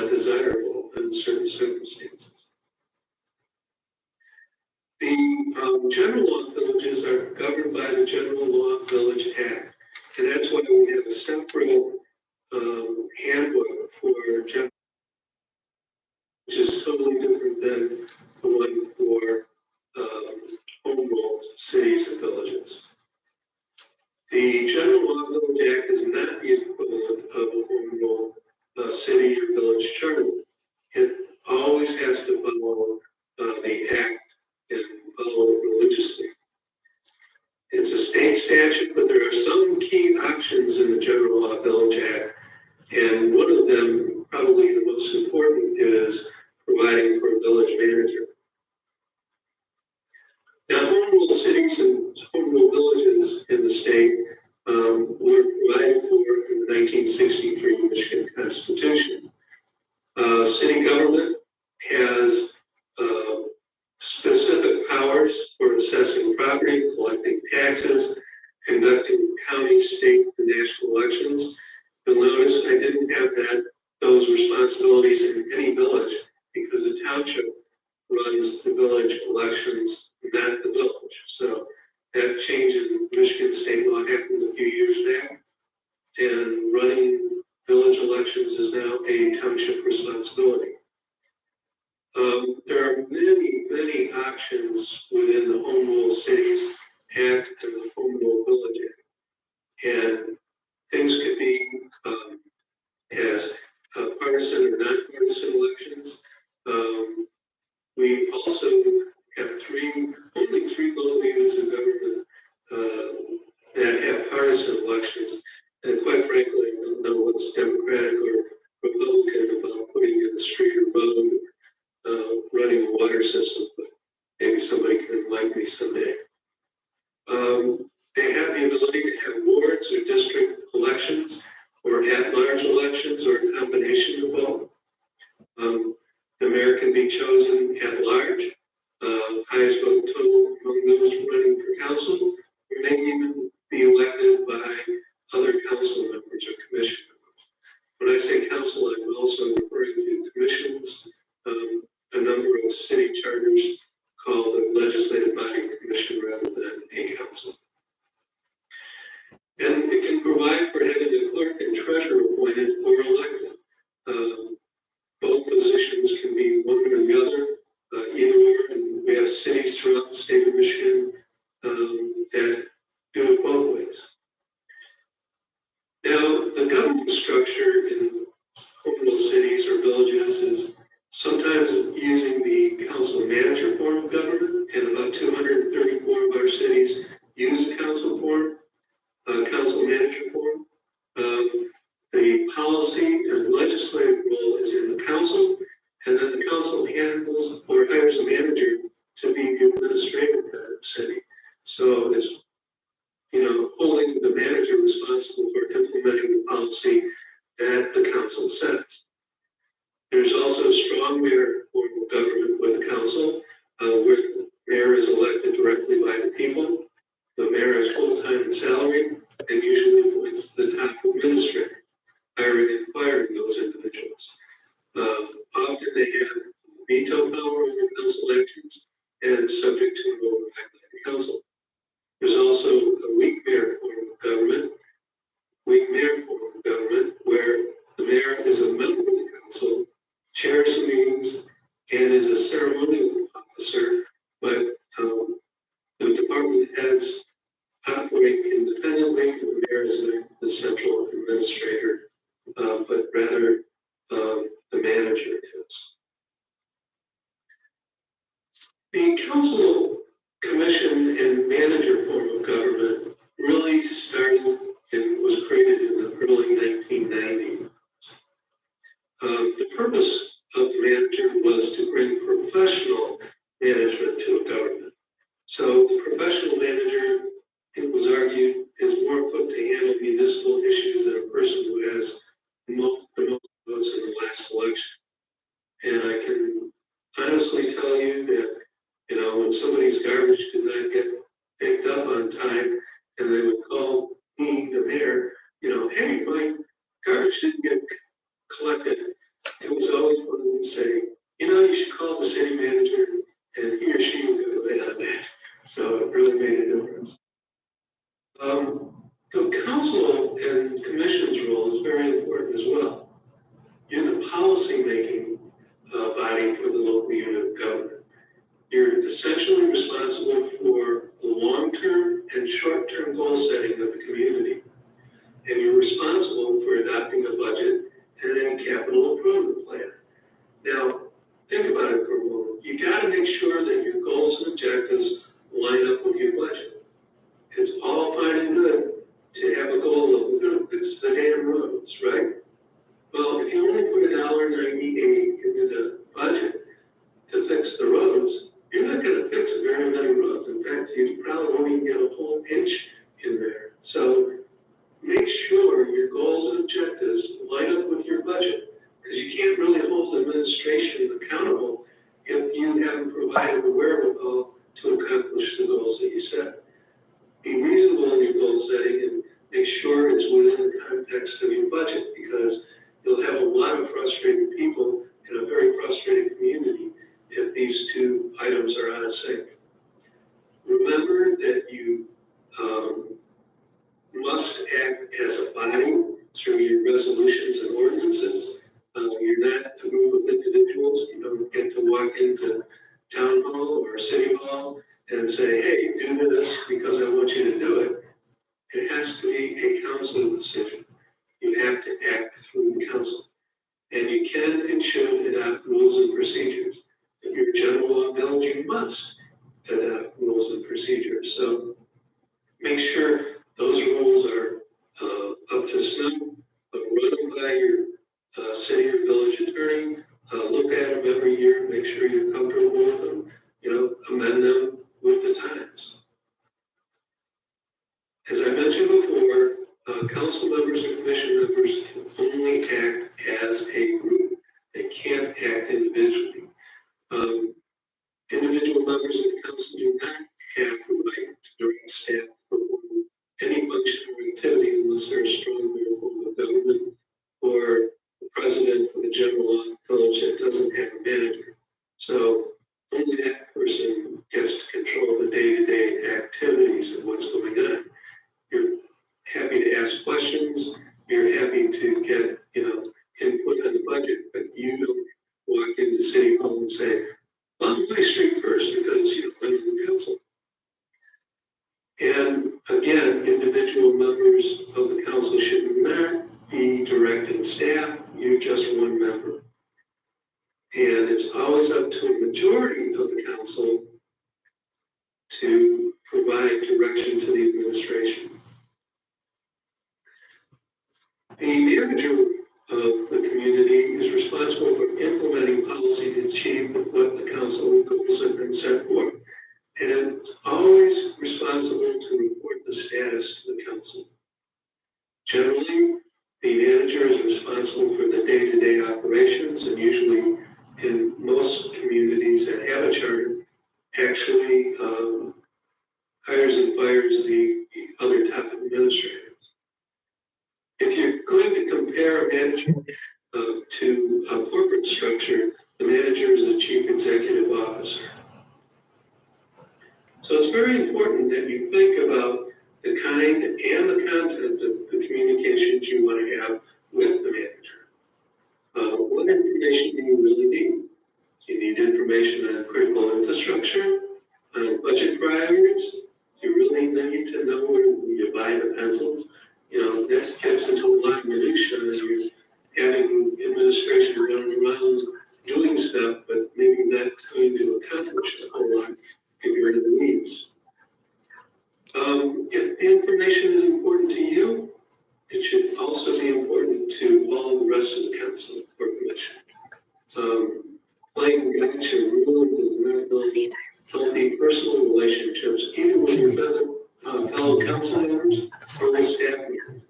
Speaker 9: desirable in certain circumstances. The general law villages are governed by the General Law Village Act, and that's why we have a separate handbook for general, which is totally different than the one for home rule cities and villages. The General Law Village Act is not the equivalent of a home rule city or village charter. It always has to follow the act and follow it religiously. It's a state statute, but there are some key options in the General Law Village Act, and one of them, probably the most important, is providing for a village manager. Now, home rule cities and home rule villages in the state were provided for in the 1963 Michigan Constitution. City government has specific powers for assessing property, collecting taxes, conducting county, state, and national elections. You'll notice I didn't have those responsibilities in any village because the township runs the village elections, not the village. So that change in Michigan state law happened a few years back, and running village elections is now a township responsibility. There are many, many options within the Home Rule Cities Act and the Home Rule Village Act. And things could be as partisan or non-partisan elections. We also have only three local units of government that have partisan elections. And quite frankly, I don't know what's Democratic or Republican about putting in a street or road, running a water system, but maybe somebody can enlighten me someday. They have the ability to have wards or district elections, or at-large elections, or a combination of both. The mayor can be chosen at large, highest vote total among those running for council, or maybe even be elected by other council members or commission members. When I say council, I'm also referring to commissions. A number of city charters call the legislative body commission rather than a council. And it can provide for having a clerk and treasurer appointed or elected. Both positions can be one or the other, either or, and we have cities throughout the state of Michigan that do it both ways. Now, the government structure in home rule cities or villages is sometimes using the council manager form of government, and about 234 of our cities use the council manager form. The policy and legislative role is in the council, and then the council handles or hires a manager be the administrative head of the city. So it's, holding the manager responsible for implementing the policy that the council sets. There's also a strong mayor form of government with the council, where the mayor is elected directly by the people. The mayor is full-time and salaried and usually appoints the top administrator, hiring and firing those individuals. Often they have veto power over council actions and subject to an override by the council. There's also a weak mayor form of government, where the mayor is a member of the council, chairs the meetings, and is a ceremonial officer, but the department heads operate independently, and the mayor is not the central administrator, but rather the manager is. The council, commission, and manager form of government really started and was created in the early 1990s. The purpose of the manager was to bring professional management to a government. So the professional manager, it was argued, is more equipped to handle municipal issues than a person who has the most votes in the last election. And I can honestly tell you that, when somebody's garbage did not get picked up on time, and they would call me, the mayor, hey, my garbage didn't get collected. It was always one who would say, you should call the city manager, and he or she would go right on that. So it really made a difference. The council and commission's role is very important as well. You're the policy-making body for the local unit of government. You're essentially responsible for the long-term and short-term goal setting of the community. And you're responsible for adopting a budget and any capital improvement plan. Now, think about it for a moment. You got to make sure that your goals and objectives line up with your budget. It's all fine and good to have a goal of, we're going to fix the damn roads, right? Well, if you only put $1.98 into the budget to fix the roads, you're not going to fix very many roads. In fact, you probably won't even get a whole inch in there. So make sure your goals and objectives line up with your budget, because you can't really hold administration accountable if you haven't provided the wherewithal to accomplish the goals that you set. Be reasonable in your goal setting and make sure it's within the context of your budget, because you'll have a lot of frustrated people in a very frustrated community if these two items are out of sync. Remember that you must act as a body through your resolutions and ordinances. You're not a group of individuals. You don't get to walk into town hall or city hall and say, hey, do this because I want you to do it. It has to be a council decision. You have to act through the council. And you can and should adopt rules and procedures. If you're a general law village, you must adopt rules and procedures. So make sure those rules are up to snuff, run them by your city or village attorney, look at them every year, make sure you're comfortable with them, amend them with the times. As I mentioned before, council members and commission members can only act as a group. They can't act individually. Individual members of the council do not have the right to direct staff to perform any function or activity unless they're a strong mayor form of government or the president of the general law village that doesn't have a manager. So only that person gets to control the day-to-day activities of what's going on. You're happy to ask questions. You're happy to get, input on the budget, but you don't walk into City Hall and say, on my street first, because I'm in the council. And again, individual members of the council should not be directing staff. You're just one member. And it's always up to a majority of the council to provide direction to the administration. The manager of the community is responsible for implementing policy to achieve what the council goals have been set for. and it's always responsible to report the status to the council. Generally, the manager is responsible for the day-to-day operations, and usually in most communities that have a charter, actually hires and fires the other top administrators. If you're going to compare a manager to a corporate structure, the manager is the chief executive officer. So it's very important that you think about the kind and the content of the communications you want to have with the manager. What information do you really need? You need information on critical infrastructure, on budget priorities. You really need to know where you buy the pencils. You know, this gets into a lot of minutia, and you're having administration running around doing stuff, but maybe not going to accomplish a whole lot if you're in the weeds. If the information is important to you, it should also be important to all the rest of the council or commission. Playing gotcha really does not build healthy personal relationships, even with your fellow council members or with staff members.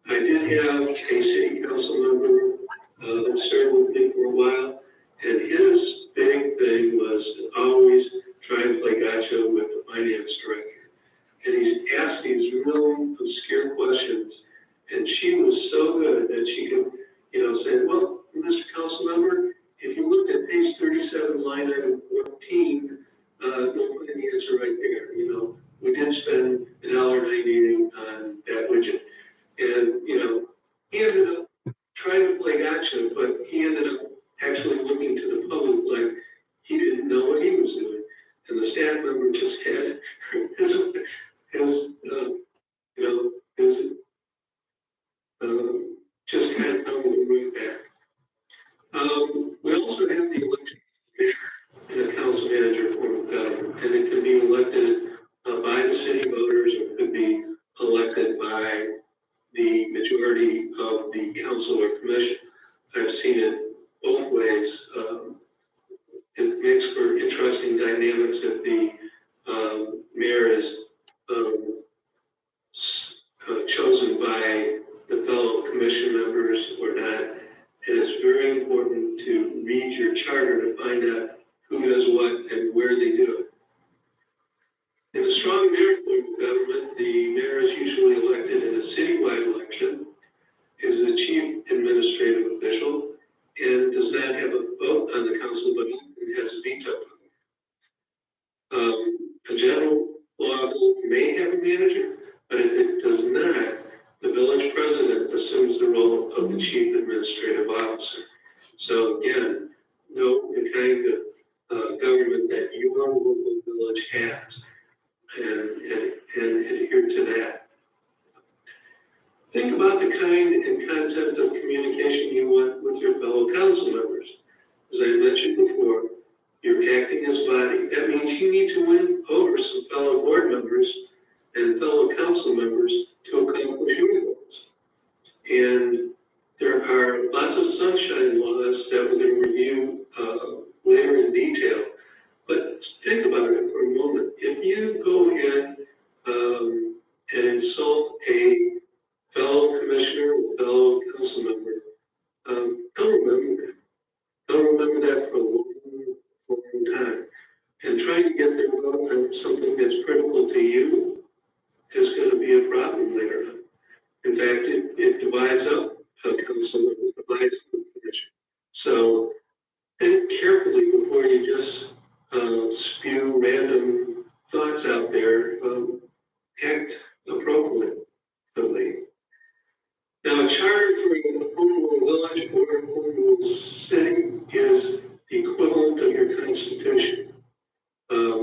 Speaker 9: I did have a city council member that served with me for a while, and his big thing was to always try and play gotcha with the finance director. And he's asked these really obscure questions, and she was so good that she could, say, well, Mr. Council Member, if you look at page 37, line item 14, you'll find the answer right there. We did spend $1.98 on that widget. And, he ended up trying to play gotcha, but he ended up actually looking to the public like he didn't know what he was doing. And the staff member just had just kind of coming right back. We also have the election in a council manager form of government, and it can be elected by the city voters, or it could be elected by the majority of the council or commission. I've seen it both ways. It makes for interesting dynamics if the mayor is chosen by the fellow commission members or not. And it's very important to read your charter to find out who does what and where they do it. In a strong mayor form of government, the mayor is usually elected in a citywide election, is the chief administrative official, and does not have a vote on the council, but has a veto. A general law may have a manager, but if it does not, the village president assumes the role of the chief administrative officer. So again, know the kind of government that your local village has, and adhere to that. Think about the kind and content of communication you want with your fellow council members. As I mentioned before, you're acting as body. That means you need to win over some fellow board members and fellow council members to accomplish your goals. And there are lots of sunshine laws that we're going to review later in detail. But think about it for a moment. If you go in and insult a fellow commissioner or fellow council member, don't remember that. Don't remember that for a long time. And trying to get their vote on something that's critical to you is going to be a problem later on. In fact, it divides up a council member, divides up the commission. So think carefully before you just spew random thoughts out there. Act appropriately. Now, a charter for a home rule village or a home rule city is the equivalent of your constitution.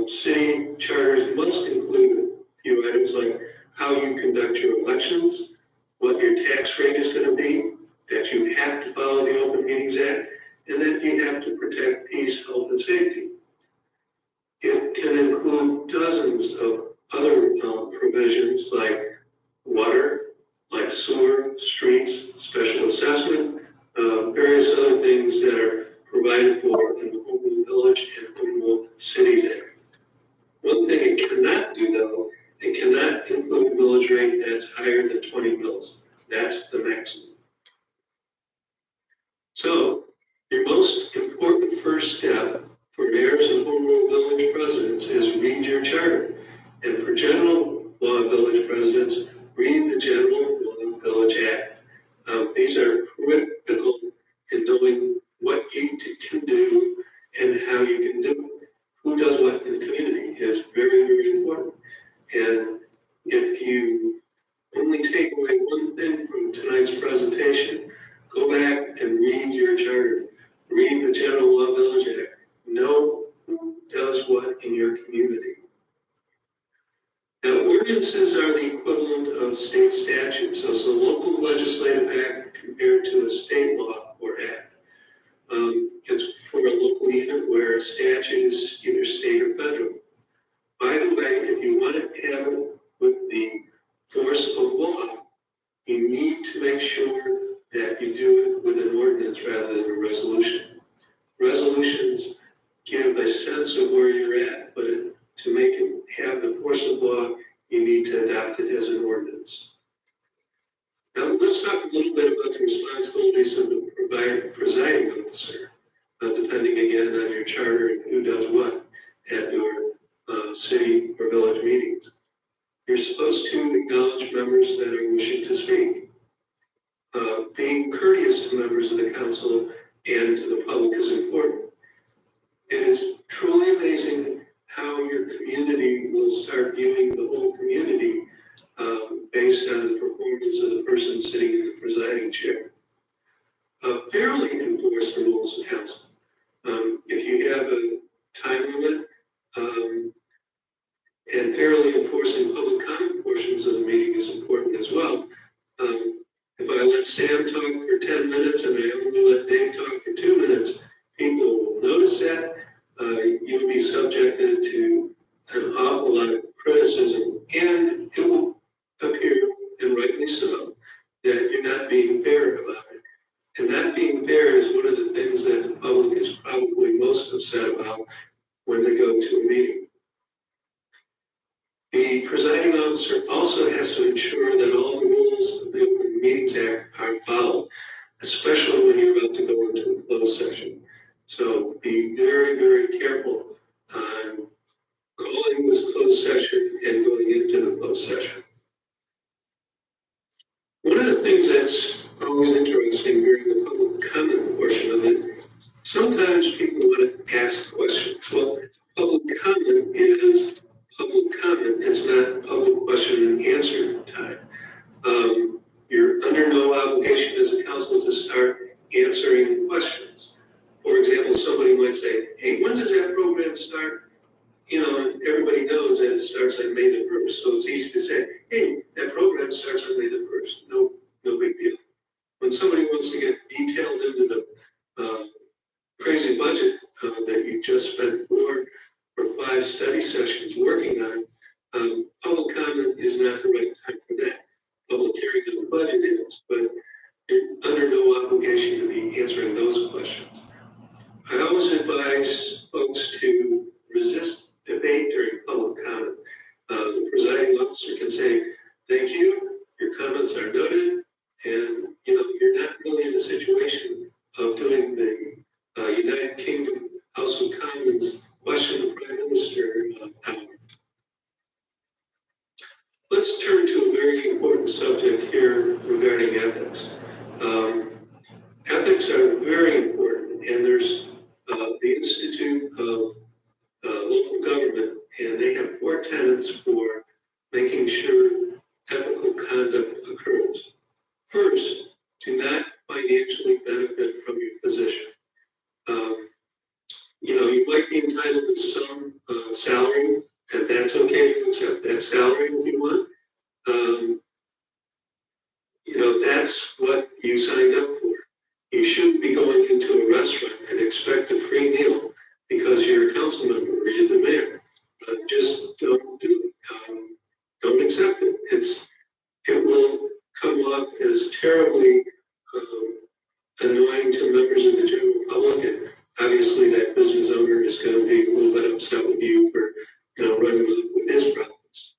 Speaker 9: City charters must include a few items like how you conduct your elections, what your tax rate is going to be, that you have to follow the Open Meetings Act, and that you have to protect peace, health, and safety. It can include dozens of other provisions like water, like sewer, streets, special assessment, various other things that are provided for in the Home Rule Village and Home Rule Cities Act. millage rate that's higher than 20 mils. That's the maximum. So your most important first step for mayors and home rule village presidents is read your charter. And for general law village presidents, read the General Law Village Act. These are critical in knowing what you can do and how you can do it. Who does what in the community is very, very important. And if you only take away one thing from tonight's presentation, go back and read your charter. Read the General Law Village Act. Know who does what in your community. Now, ordinances are the equivalent of state statutes. So it's a local legislative act compared to a state law or act. It's for a local unit where a statute is either state or federal. By the way, if you want to have it with the force of law, you need to make sure that you do it with an ordinance rather than a resolution. Resolutions give a sense of where you're at, but to make it have the force of law, you need to adopt it as an ordinance. Now, let's talk a little bit about the responsibilities of the presiding officer, depending again on your charter and who does what at your city or village meetings. You're supposed to acknowledge members that are wishing to speak. Being courteous to members of the council and to the public is important. It is truly amazing how your community will start viewing the whole community based on the performance of the person sitting in the presiding chair. Fairly enforce the rules of council. If you have a time limit, and fairly enforcing public comment portions of the meeting is important as well. If I let Sam talk for 10 minutes and I only let Dave talk for 2 minutes, people will notice that. You'll be subjected to an awful lot of criticism, and it will appear, and rightly so, that you're not being fair about it. And not being fair is one of the things that the public is probably most upset about when they go to a meeting. The presiding officer also has to ensure that all the rules of the Open Meetings Act are followed, especially when you're about to go into a closed session. So be very, very careful on calling this closed session and going into the closed session. One of the things that's always interesting during the public comment portion of it, sometimes people want to ask questions. Well, public comment is public comment. It's not public question and answer time. You're under no obligation as a council to start answering questions. For example, somebody might say, hey, when does that program start? You know, and everybody knows that it starts on May the 1st. So it's easy to say, hey, that program starts on May the 1st. No big deal. When somebody wants to get detailed into the crazy budget that you just spent 4 or 5 study sessions working on, public comment is not the right time for that. Public hearing of the budget is, but you're under no obligation to be answering those questions. I always advise folks to resist debate during public comment. The presiding officer can say, thank you, your comments are noted, and you're not really in a situation of doing the United Kingdom House of Commons question the Prime Minister power. Let's turn to a very important subject here regarding ethics. Ethics are very important, and there's the Institute of Local Government, and they have 4 tenets for making sure ethical conduct occurs. First, do not financially benefit from your position. You might be entitled to some salary, and that's okay to accept that salary if you want. That's what you signed up for. You shouldn't be going into a restaurant and expect a free meal because you're a council member or you're the mayor. Just don't do it. Don't accept it. It will come off as terribly annoying to members of the general public. And obviously, that business owner is going to be a little bit upset with you for running with his problems.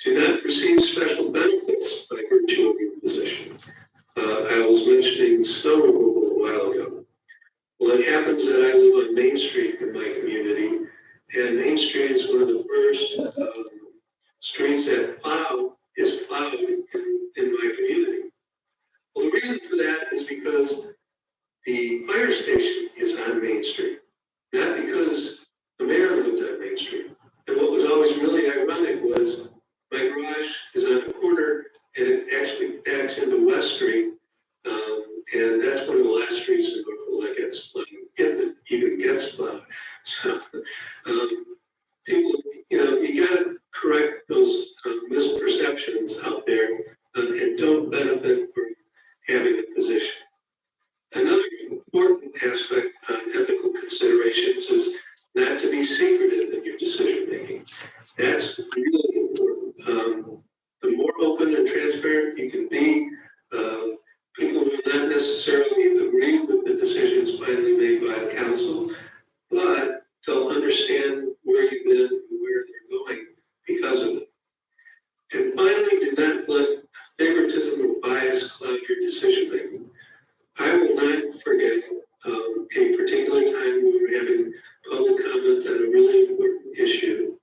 Speaker 9: Do not receive special benefits by virtue of your position. I was mentioning snow removal a while ago. Well, it happens that I live on Main Street in my community, and Main Street is one of the first streets that is plowed in my community. Well, the reason for that is because the fire station is on Main Street, not because the mayor lived on Main Street. And what was always really ironic was my garage is on the corner and it actually backs into West Street. And that's one of the last streets in Norfolk that gets plowed, if it even gets plowed. So, people, you gotta correct those misperceptions out there and don't benefit from having a position. Another important aspect on ethical considerations is not to be secretive in your decision making. That's really important. The more open and transparent you can be, people will not necessarily agree with the decisions finally made by the council, but they'll understand where you've been and where they're going because of it. And finally, do not let favoritism or bias cloud your decision making. I will not forget a particular time we were having public comment on a really important issue,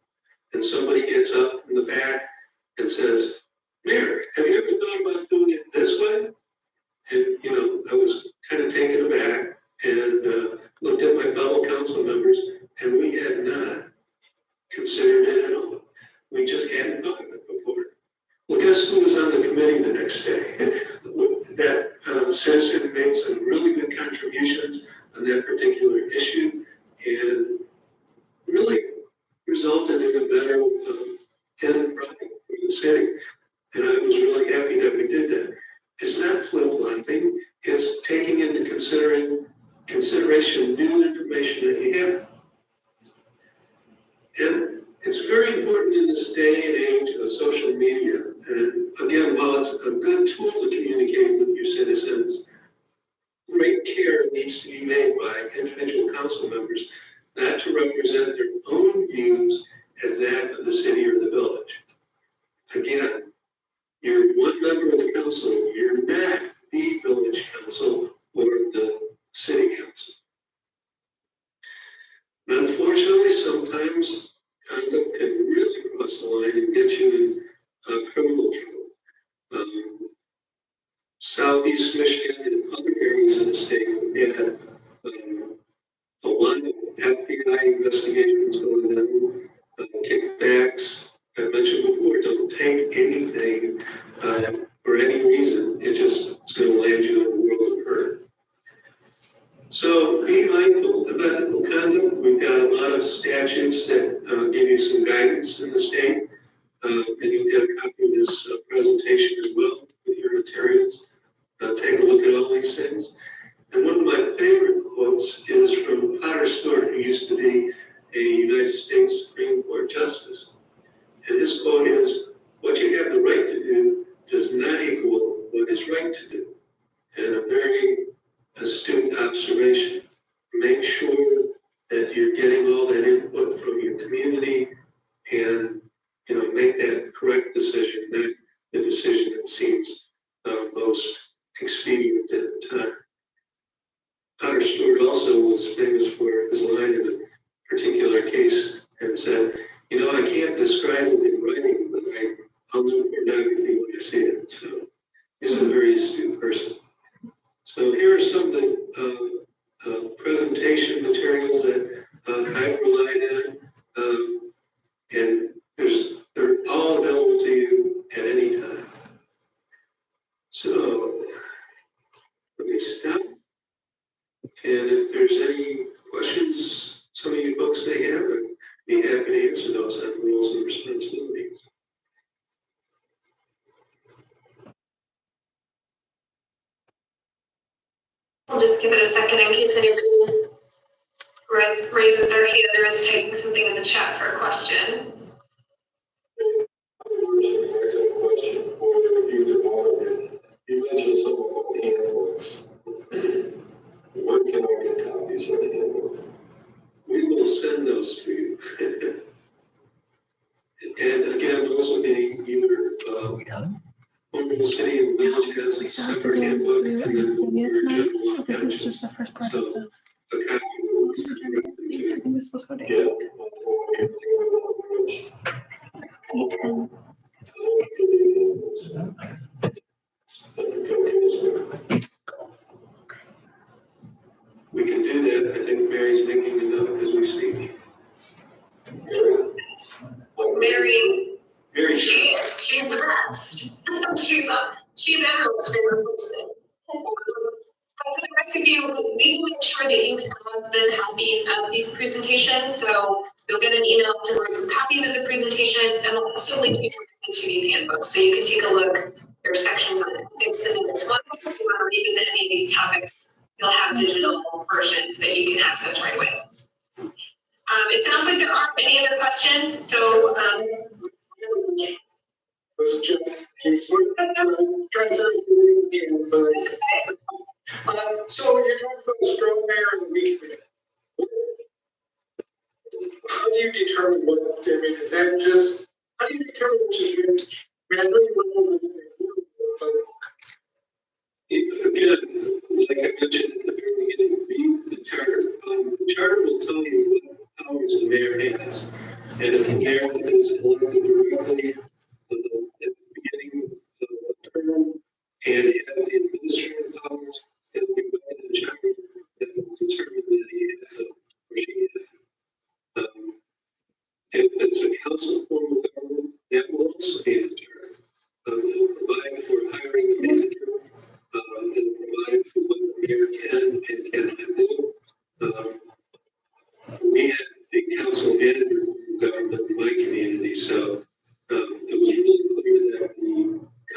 Speaker 9: and somebody gets up in the back and says, "Mayor, have you ever thought about doing it this way?" And, I was kind of taken aback and looked at my fellow council members, and we had not considered it at all. We just hadn't thought of it before. Well, guess who was on the committee the next day? That citizen made some really good contributions on that particular issue and really resulted in a better end product for the city. And I was really happy that we did that. It's not flip-flopping, it's taking into consideration new information that you have. And it's very important in this day and age of social media. And again, while it's a good tool to communicate with your citizens, great care needs to be made by individual council members not to represent their own views as that of the city or the village. Again, you're one member of the council, you're not the village council or the city council. And unfortunately, sometimes conduct can really cross the line and get you in criminal trouble. Southeast Michigan and other areas of the state had a lot of FBI investigations going on, kickbacks. I mentioned before, don't take anything for any reason. It just is going to land you in a world of hurt. So be mindful of ethical conduct. We've got a lot of statutes that give you some guidance in the state. And you'll get a copy of this presentation as well with your materials. Take a look at all these things. And one of my favorite quotes is from Potter Stewart, who used to be a United States Supreme Court Justice. And his quote is, "What you have the right to do does not equal what is right to do." And a very astute observation. Make sure that you're getting all that input from your community and, make that correct decision, not the decision that seems most expedient at the time. Potter Stewart also was famous for his line in a particular case and said, I can't describe it in writing, but I'll know pornography when I see it. So he's a very astute person. So here are some of the presentation materials that I've relied on, and they're all available to you at any time. So let me stop. And if there's any questions some of you folks may have, I'd be happy to answer those on roles and responsibilities.
Speaker 2: I'll just give it a second in case anybody raises their hand or is typing something in the chat for a question.
Speaker 3: You mentioned some of the handbooks. Where can I get copies of the handbook?
Speaker 9: We will send those to you. And again, those will be either Oakville City and Village has a separate handbook and then general
Speaker 10: This is
Speaker 9: options.
Speaker 10: just the first part
Speaker 9: So
Speaker 10: of the.
Speaker 9: a copy
Speaker 10: I think this was supposed to go
Speaker 3: Yeah.
Speaker 10: down.
Speaker 9: We can do that. I think Mary's making it up as we speak.
Speaker 2: Mary,
Speaker 9: Mary,
Speaker 2: she's the best. She's everyone's favorite person. For the rest of you, we will make sure that you have the copies of these presentations. So you'll get an email afterwards with copies of the presentations, and we'll also link you to these handbooks. So you can take a look. There are sections on it. It's in this one. So if you want to revisit any of these topics, you'll have digital versions that you can access right away. It sounds like there aren't any other questions. So,
Speaker 9: this is Jeff. I'm trying to figure but so you're talking about a strong mayor and weak mayor. How do you determine what, I mean, is that just, how do you determine which is which? I mean, I know you know again, like I mentioned at the very beginning, read the charter. The charter will tell you what powers the mayor has. And if the mayor is elected directly at the beginning of the term and have the administrative powers, and we go to the charter that will determine that he has or she has. If it's a council form of government, that will also be in the charter. It will provide for hiring a manager. It will provide for what the mayor can and cannot do. We had a council manager government in my community, so it was really clear that the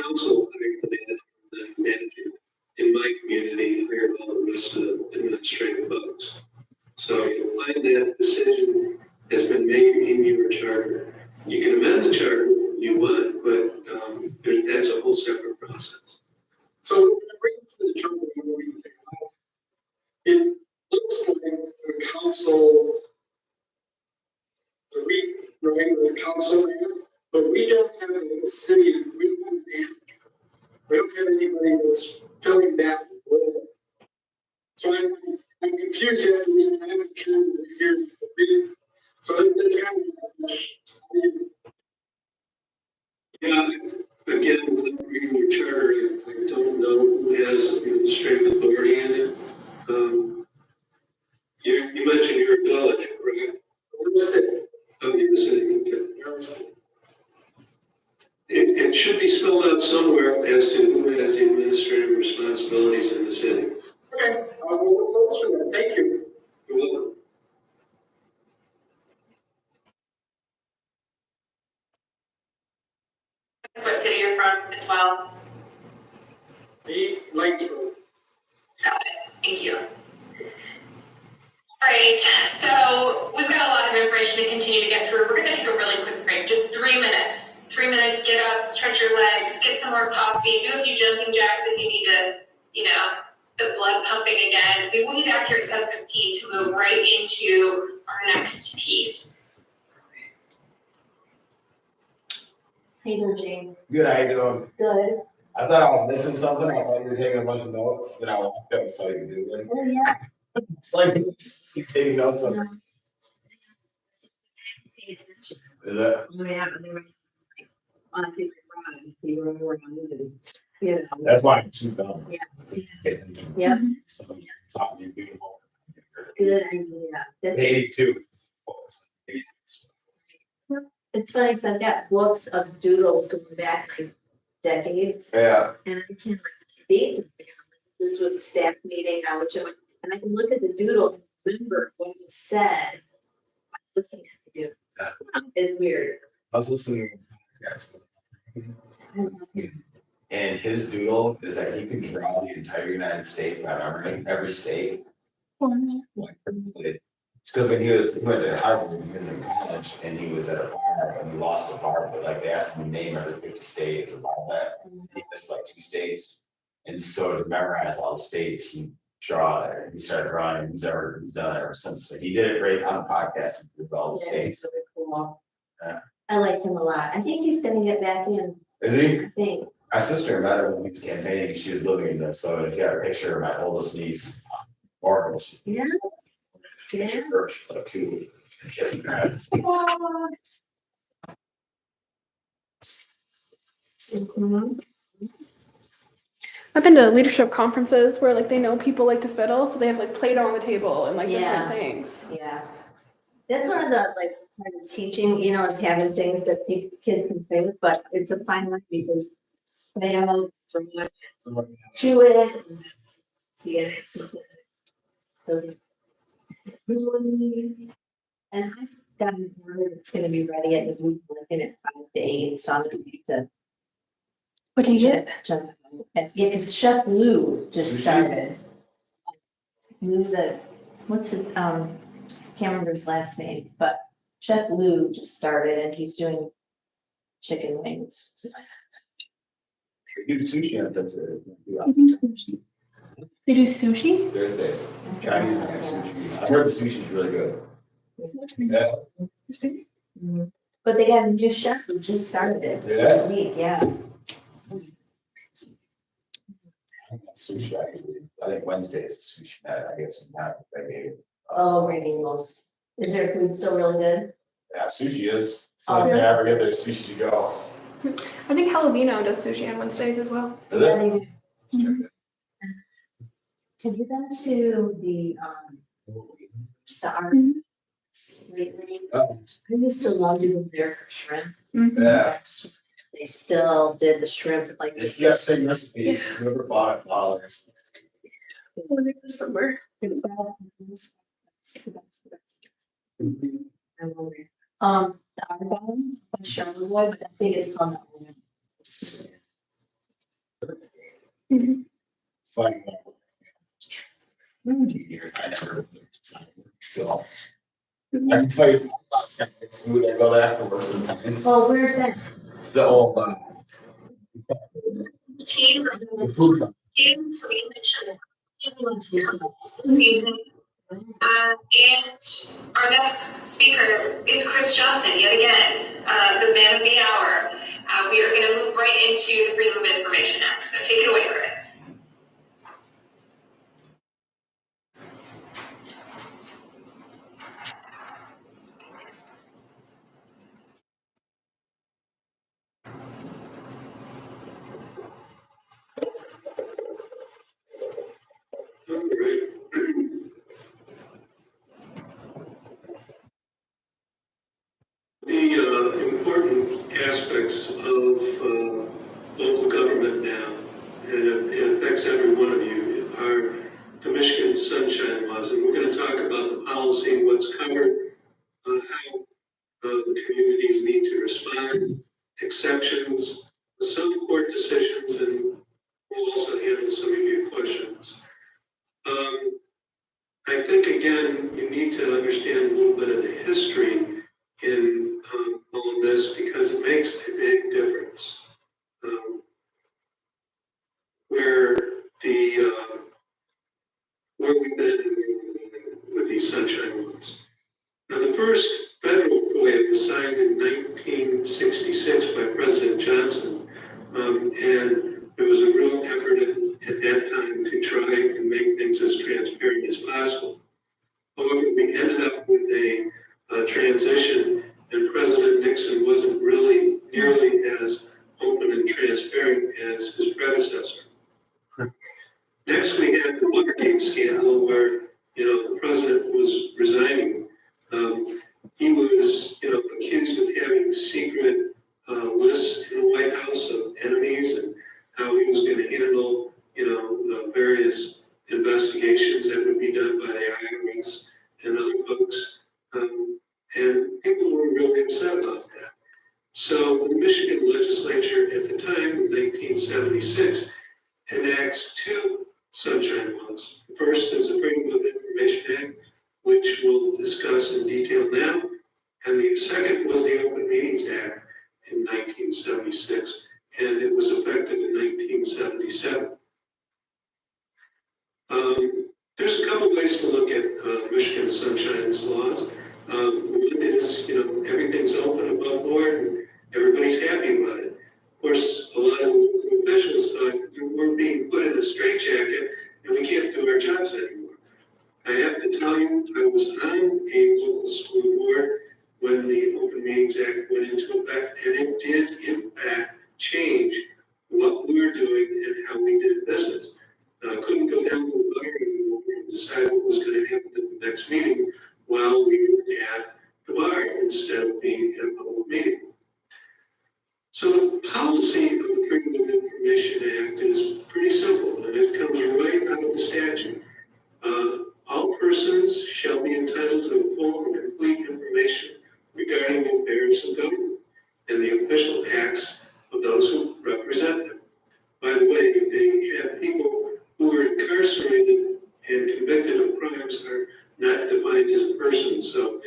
Speaker 9: council hired the manager in my community, hired all the rest of the administrative folks. So you'll find that decision has been made in your charter. You can amend the charter if you want, but that's a whole separate process. So bring it to the charter, it looks like the council, the council, but we don't have a city, we don't have a manager. We don't have anybody that's filling that role. So I'm confused yet, I'm not sure here. So that's kind of a question. Yeah, again, with reading your charter, I don't know who has administrative authority in it. You mentioned your village, right? We're city. Oh, you're city. It should be spelled out somewhere as to who has the administrative responsibilities in the city. Okay, I'll look closer then. Thank you. You're welcome.
Speaker 2: what city you're from as well?
Speaker 9: The Lightsville.
Speaker 2: Got it. Thank you. All right, so we've got a lot of information to continue to get through. We're going to take a really quick break, just 3 minutes. 3 minutes, get up, stretch your legs, get some more coffee, do a few jumping jacks if you need to, the blood pumping again. We will be back here at 7:15 to move right into our next piece.
Speaker 1: How you doing, Jane?
Speaker 11: Good, how you doing?
Speaker 1: Good.
Speaker 11: I thought I was missing something. I thought you were taking a bunch of notes. Then I walked up and saw you do it.
Speaker 1: Oh, yeah.
Speaker 11: It's like keep taking notes on it. Is that?
Speaker 12: Oh, yeah, there was on his run, he rode around and, you know.
Speaker 11: That's why I'm too dumb.
Speaker 12: Yeah.
Speaker 1: Yep.
Speaker 11: So taught me beautiful.
Speaker 1: Good idea. That's,
Speaker 11: 82.
Speaker 1: it's funny because I've got books of doodles going back like decades,
Speaker 11: Yeah.
Speaker 1: and I can't date them. This was a staff meeting, which I went, and I can look at the doodle and remember what you said by looking at the doodle. It's weird.
Speaker 11: I was listening to and his doodle is that he could draw the entire United States by memory, every state. Like, it's because when he went to Harvard, he was in college and he was at a bar and he lost a bar, but like they asked him to name every 50 states as a bar bet. He missed like 2 states. And so to memorize all the states, he started drawing, he's done it ever since. So he did it right on the podcast with all the
Speaker 1: Yeah,
Speaker 11: states.
Speaker 1: it's really cool.
Speaker 11: Yeah.
Speaker 1: I like him a lot. I think he's gonna get back in
Speaker 11: Is he?
Speaker 1: I think.
Speaker 11: My sister met her when we was campaigning, she was living in Minnesota, she got a picture of my oldest niece, Margaret, she's.
Speaker 1: Yeah. Yeah.
Speaker 11: She's like 2, kissing her ass.
Speaker 1: Mhm.
Speaker 10: I've been to leadership conferences where like they know people like to fiddle, so they have like Play-Doh on the table and like
Speaker 1: Yeah.
Speaker 10: different things.
Speaker 1: Yeah. That's one of the, like, kind of teaching, you know, is having things that kids can play with, but it's a fine line because they don't throw it, chew it. See it. And I've gotten word it's gonna be ready at the booth in at 5 to 8, so I'm gonna need to.
Speaker 10: What do you get?
Speaker 1: Yeah, because Chef Lou just
Speaker 11: Sushi?
Speaker 1: started. Lou what's his, can't remember his last name, but Chef Lou just started and he's doing chicken wings.
Speaker 11: We do sushi on Thursday.
Speaker 10: They do sushi?
Speaker 11: Thursdays, Chinese and sushi, I heard the sushi's really good. Yeah.
Speaker 10: Interesting.
Speaker 1: Mhm. But they got a new chef who just started it
Speaker 11: Yeah.
Speaker 1: this week, yeah.
Speaker 11: Sushi, I think Wednesday is sushi night, I get some time, maybe.
Speaker 1: Oh, Ravingles. Is their food still really good?
Speaker 11: Yeah, sushi is,
Speaker 1: Oh,
Speaker 11: so if
Speaker 1: really?
Speaker 11: you ever get there, sushi to go.
Speaker 10: I think Halovino does sushi on Wednesdays as well.
Speaker 11: Is
Speaker 1: Yeah,
Speaker 11: it?
Speaker 1: they do.
Speaker 10: Mhm.
Speaker 1: Have you been to the art
Speaker 10: Mhm.
Speaker 1: lately?
Speaker 11: Oh.
Speaker 1: I used to love to go there for shrimp.
Speaker 10: Mhm.
Speaker 11: Yeah,
Speaker 1: They still did the shrimp like.
Speaker 11: it's got same recipes, whoever bought it, $1.
Speaker 10: Somewhere.
Speaker 1: The Arbonne by Charlevoix, but I think it's called the Arbonne.
Speaker 10: Mhm.
Speaker 11: Funny. 2 years, I never, so. I can tell you lots of food, I go there afterwards sometimes.
Speaker 1: Oh, where's that?
Speaker 11: So,
Speaker 2: Team,
Speaker 11: it's a food truck.
Speaker 2: so we can make sure that everyone to come this evening. And our next speaker is Chris Johnson, yet again, the man of the hour. We are gonna move right into the Freedom of Information Act, so take it away, Chris.
Speaker 9: All right. The important aspects of local government now, and it affects every one of you, are the Michigan Sunshine Laws. And we're going to talk about the policy, what's covered, how the communities need to respond, exceptions, some court decisions, and we'll also handle some of your questions. I think, again, you need to understand a little bit of the history in all of this because it makes a big difference. Where we've been with these sunshine laws. Now, the first federal FOIA was signed in 1966 by President Johnson, and there was a real effort at that time to try and make things as transparent as possible. However, we ended up with a transition, and President Nixon wasn't really nearly as open and transparent as his predecessor. Next, we had the Watergate scandal where, the president was resigning. He was, accused of having secret lists in the White House of enemies and how he was going to handle, the various investigations that would be done by the IRS and other folks. And people were really upset about that. So the Michigan legislature at the time, in 1976, enacts 2 sunshine laws. The first is the Freedom of Information Act, which we'll discuss in detail now. And the second was the Open Meetings Act in 1976, and it was effective in 1977. There's a couple ways to look at Michigan Sunshine's laws. One is, everything's open above board and everybody's happy about it. Of course, to affect, and it did in fact change what we were doing and how we did business. I couldn't go down to the bar anymore and decide what was going to happen at the next meeting while we were at the bar instead of being at a public meeting. So the policy of the Freedom of Information Act is pretty simple, and it comes right out of the statute. All persons shall be entitled to full and complete information regarding the affairs of government and the official acts of those who represent them. By the way, they have people who are incarcerated and convicted of crimes are not defined as a person. So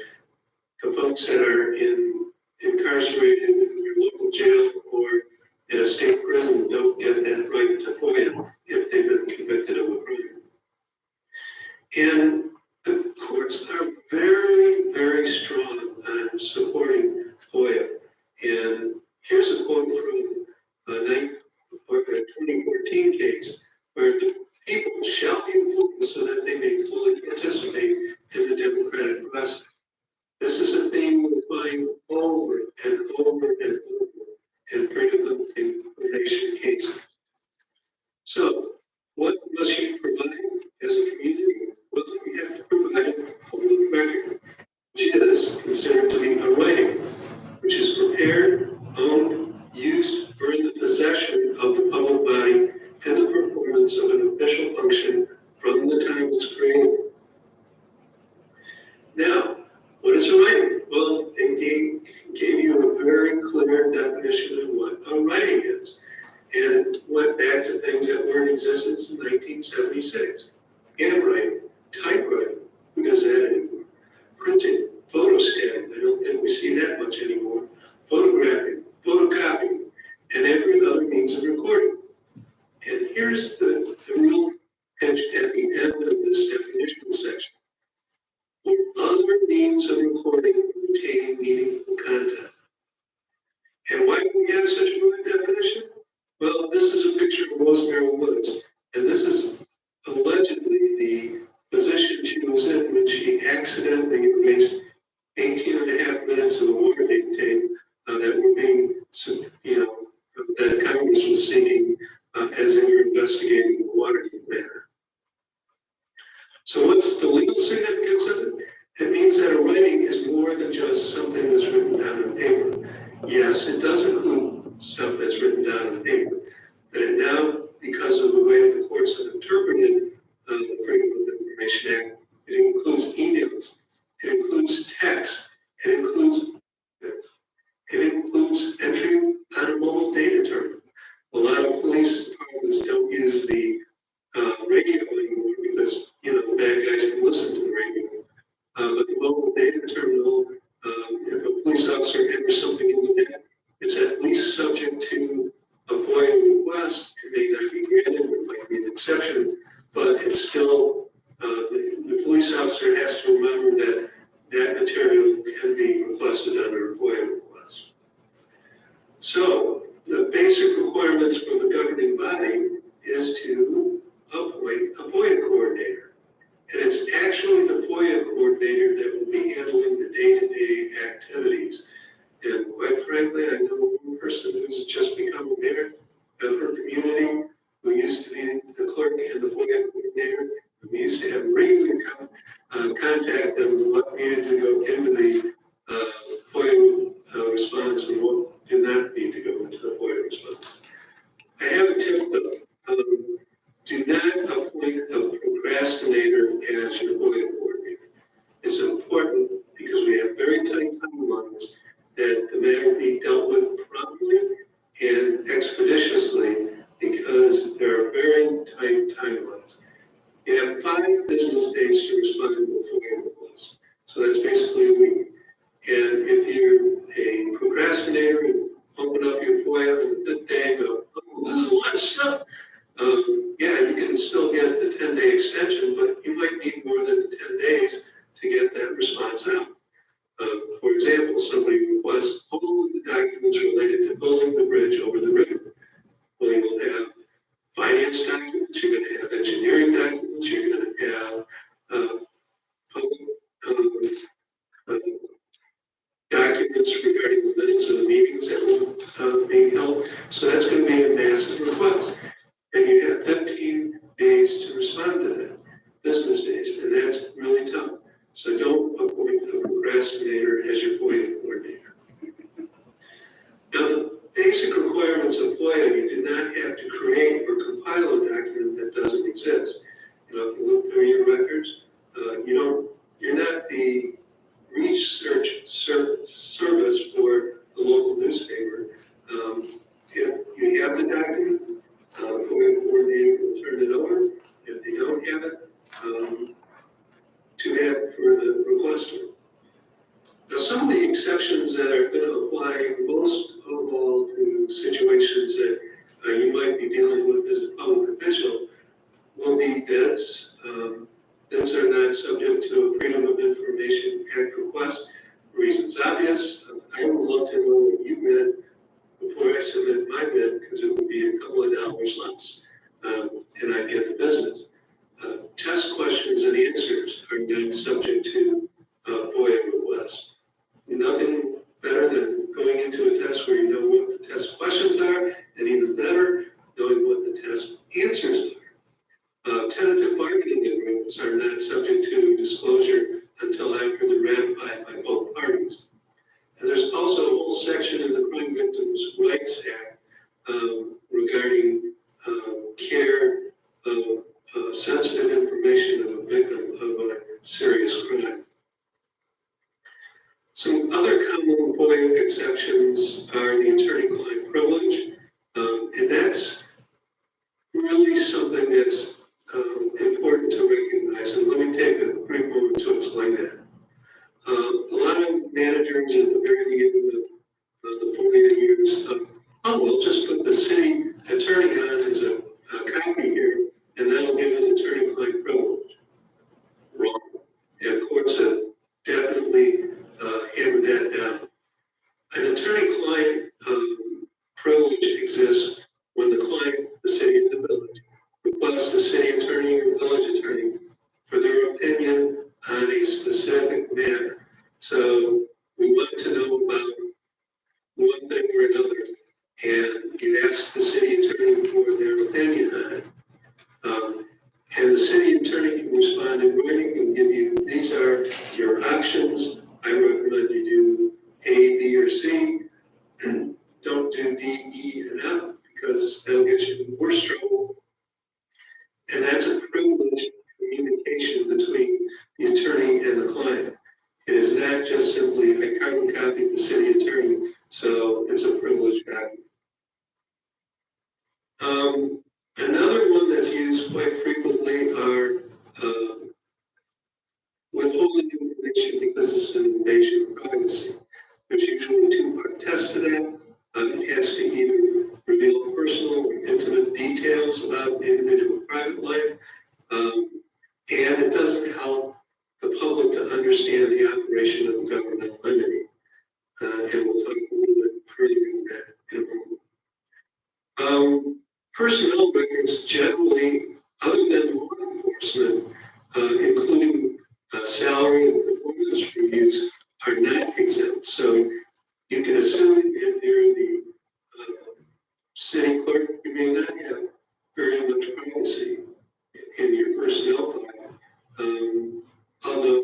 Speaker 9: the folks that are incarcerated in your local jail or in a state prison don't get that right to FOIA if they've been convicted of a crime. And the courts are very, very strong on supporting FOIA. And here's a quote from a 2014 case where the people shall be informed so that they may fully participate in the democratic process. This is a theme we find over and over and over in Freedom of Information cases. So, what must you provide as a community? Well, you have to provide a public record, which is considered to be a writing, which is prepared, owned, used, or in the possession of the public body and the performance of an official function from the time it's created. Now, what is a writing? Well, it gave you a very clear definition of what a writing is, and went back to things that were in existence in 1976. Handwriting, typewriting, who does that anymore? Printing, photostat, I don't think we see that much anymore. Photographing, photocopying, and every other means of recording. And here's the real pinch at the end of this definition section. Or other means of recording and retaining meaningful content. And why do we have such a broad definition? Well, this is a picture of Rosemary Woods, and this is allegedly the position she was in when she accidentally erased 18 and a half minutes of the Watergate tape that were being, that Congress was seeking as they were investigating the Watergate matter. So what's the legal significance of it? It means that a writing is more than just something that's written down on paper. Yes, it does include stuff that's written down on paper, but it now, because of the way the courts have interpreted the Freedom of Information Act, it includes emails, it includes text, it includes entry on a mobile data terminal. A lot of police departments don't use the radio anymore because, the bad guys can listen to the radio. But the mobile data terminal, if a police officer enters something into that, it's at least subject to a FOIA request. It may not be granted, it might be an exception, but it's still, the police officer has to remember that that material can be requested under a FOIA request. So the basic requirements for the governing body is to appoint a FOIA coordinator. And it's actually the FOIA coordinator that will be handling the day-to-day activities. And quite frankly, I know one person who's just become a mayor of her community, who used to be the clerk and the FOIA coordinator. We used to have regular contact on what needed to go into the FOIA response and what did not need to go into the FOIA response. I have a tip though. Do not appoint a procrastinator as your FOIA coordinator. It's important because we have very tight timelines that the matter be dealt with promptly and expeditiously because there are very tight timelines. You have 5 business days to respond to a FOIA request. So that's basically a week. And if you're a procrastinator and open up your FOIA on the 5th day and go, oh, this is a lot of stuff. Yeah, you can still get the 10-day extension, but you might need more than the 10 days to get that response out. For example, somebody requests all of the documents related Now, the basic requirements of FOIA, you do not have to create or compile a document that doesn't exist. You know, if you look through your records, you're not the research service for the local newspaper. If you have the document, FOIA coordinator will turn it over. If they don't have it, too bad for the requester. Now, some of the exceptions that are going to apply most of all to situations that you might be dealing with as a public official will be bids. Bids are not subject to a Freedom of Information Act request. Reasons obvious. I would love to know what you bid before I submit my bid, because it would be a couple of dollars less, and I'd get the business. Test questions and answers are not subject to FOIA requests. Nothing better than going into a test where you know what the test questions are, and even better, knowing what the test answers are. Tentative bargaining agreements are not subject to disclosure until after they're ratified by both parties. And there's also a whole section in the Crime Victims' Rights Act regarding care of sensitive information of a victim of a serious crime. Some other common FOIA exceptions are the attorney-client privilege, and that's really something that's important to recognize. And let me take a brief moment to explain that. A lot of managers at the very beginning of the FOIA years thought, oh, we'll just put the city attorney on as a copy here, and that'll give an attorney-client privilege. Wrong. And courts have definitely hammered that down. An attorney-client privilege exists when the client, the city and the village, requests the city attorney or village attorney for their opinion on a specific matter. So we want to know about one thing or another, and you ask the city attorney for their opinion on it. And the city attorney can respond in writing and give you, these are your options. I recommend you do A, B, or C. Don't do D, E, and F, because that'll get you in worse trouble. And that's a privileged communication between the attorney and the client. It is not just simply, I carbon copied the city attorney, so it's a privileged copy. Another one that's used quite frequently are withholding information because it's an invasion of privacy. There's usually a two-part test to that. It has to either reveal personal or intimate details about individual private life, and it doesn't help the public to understand the operation of the governmental entity. And we'll talk a little bit further on that in a moment. Personnel records generally, other than law enforcement, including salary and performance reviews, are not exempt. So you can assume if you're the city clerk, you may not have very much privacy in your personnel file. Although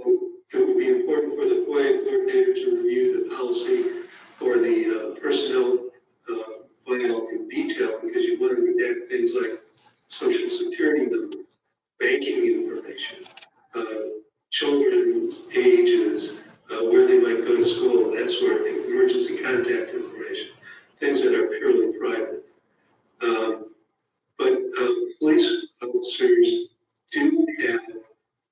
Speaker 9: it would be important for the FOIA coordinator to review the policy for the personnel file in detail, because you want to redact things like social security numbers, banking information, children's ages, where they might go to school, that sort of thing, emergency contact information, things that are purely private. But police officers do have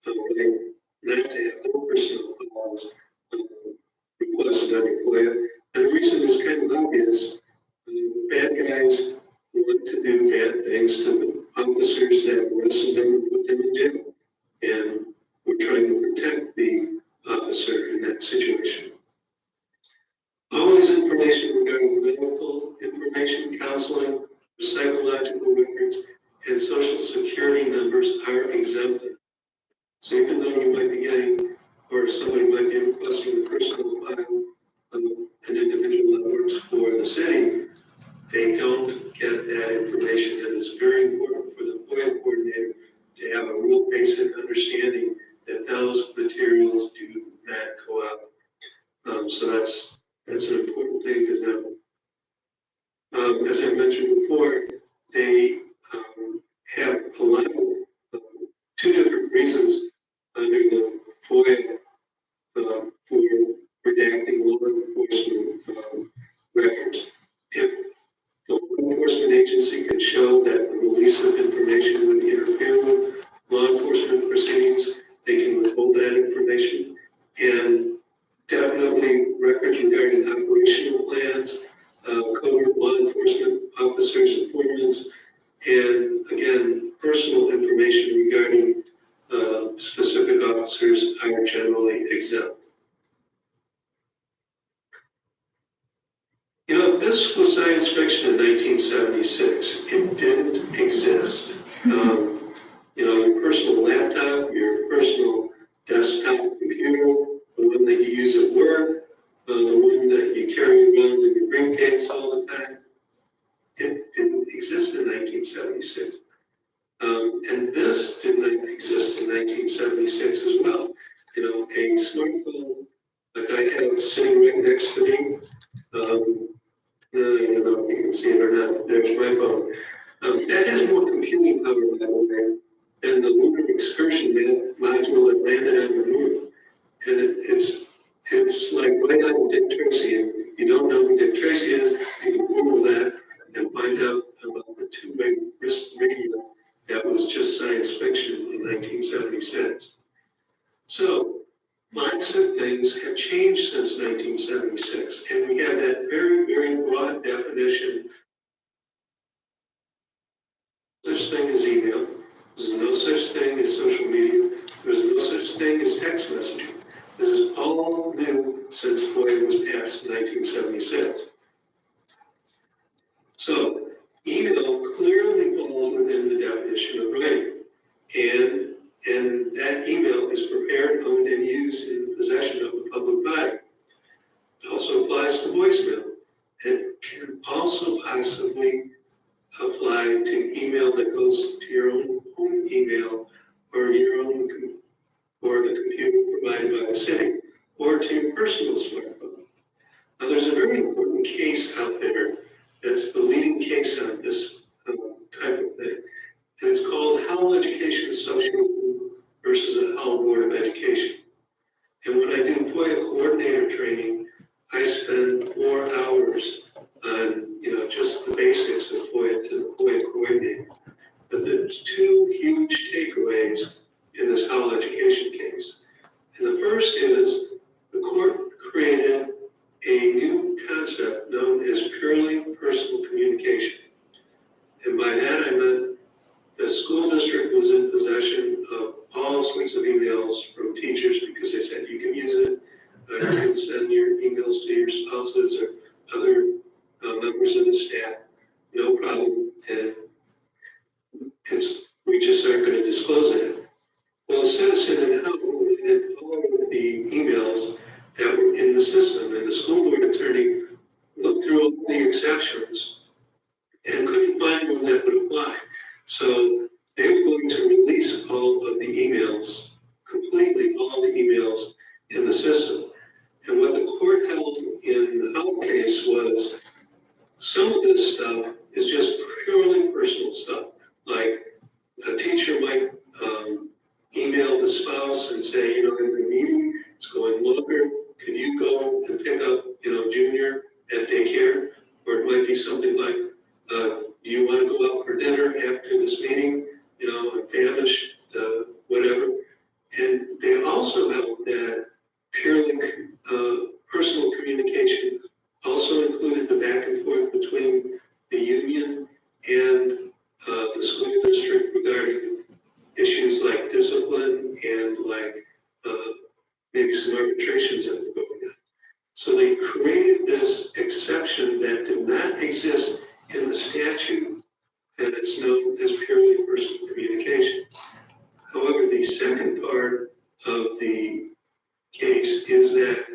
Speaker 9: a right not to have no personal files requested under FOIA. And the reason is kind of obvious. Bad guys want to do bad things to the officers that arrested them and put them in jail. And we're trying to protect the officer in that situation. Always information regarding medical information, counseling, psychological records, and social security numbers are exempted. So even though you might be getting, or somebody might be requesting a personal file of an individual that works for the city, they don't get that information. And it's very important for the FOIA coordinator to have a real basic understanding that those materials do not go out. So that's an important thing to know. as I mentioned before, they have allowed two different reasons under the FOIA for redacting law enforcement records. If the law enforcement agency can show that the release of information would interfere with law enforcement proceedings, they can withhold that information. And definitely records regarding operational plans, covert law enforcement officers, informants, and again, personal information regarding specific officers are generally exempt. You know, this was science fiction in 1976. It didn't exist. You know, your personal laptop, your personal desktop computer, the one that you use at work, the one that you carry around in your briefcase all the time, it didn't exist in 1976. And this did not exist in 1976 as well. You know, a smartphone like I have sitting right next to me, I don't know if you can see it or not, there's my phone. That has more computing power, by the way, than the lunar excursion module that landed on the moon. And it's like right out of Dick Tracy. And if you don't know who Dick Tracy is, you can Google that and find out about the two-way wrist radio that was just science fiction in 1976. So lots of things have changed since 1976, and we have that very, very broad definition. Such thing as email. There's no such thing as social media. There's no such thing as text messaging. This is all new since FOIA was passed in 1976. So email clearly falls within the definition of writing, and that email is prepared, owned, and used in possession of the public body. It also applies to voicemail. It can also possibly apply to email that goes to your own home email or your own or the computer provided by the city or to your personal smartphone. Now, there's a very important case out there that's the leading case on this type of thing. And it's called Howell Education Association versus the Howell Board of Education. And when I do FOIA coordinator training, I spend 4 hours on, you know, just the basics of FOIA to the FOIA coordinator. But there's two huge takeaways in this Howell Education case. And the first is the court created a new concept known as purely personal communication. And by that I meant the school district was in possession of all sorts of emails from teachers because they said you can use it. You can send your emails to your spouses or other members of the staff, no problem. And we just aren't going to disclose it. Well, a citizen in Howell had all of the emails that were in the system, and the school board attorney looked through all the exceptions and couldn't find one that would apply. So they were going to release all of the emails, completely all the emails in the system. And what the court held in the Howell case was some of this stuff is just purely personal stuff. Like a teacher might email the spouse and say, you know, I'm in a meeting, it's going longer. Can you go and pick up, you know, Junior at daycare? Or it might be something like, do you want to go out for dinner after this meeting? You know, famished, whatever. And they also held that purely personal communication also included the back and forth between the union and the school district regarding issues like discipline and like maybe some arbitrations that were going on. So they created this exception that did not exist in the statute, and it's known as purely personal communication. However, the second part of the case is that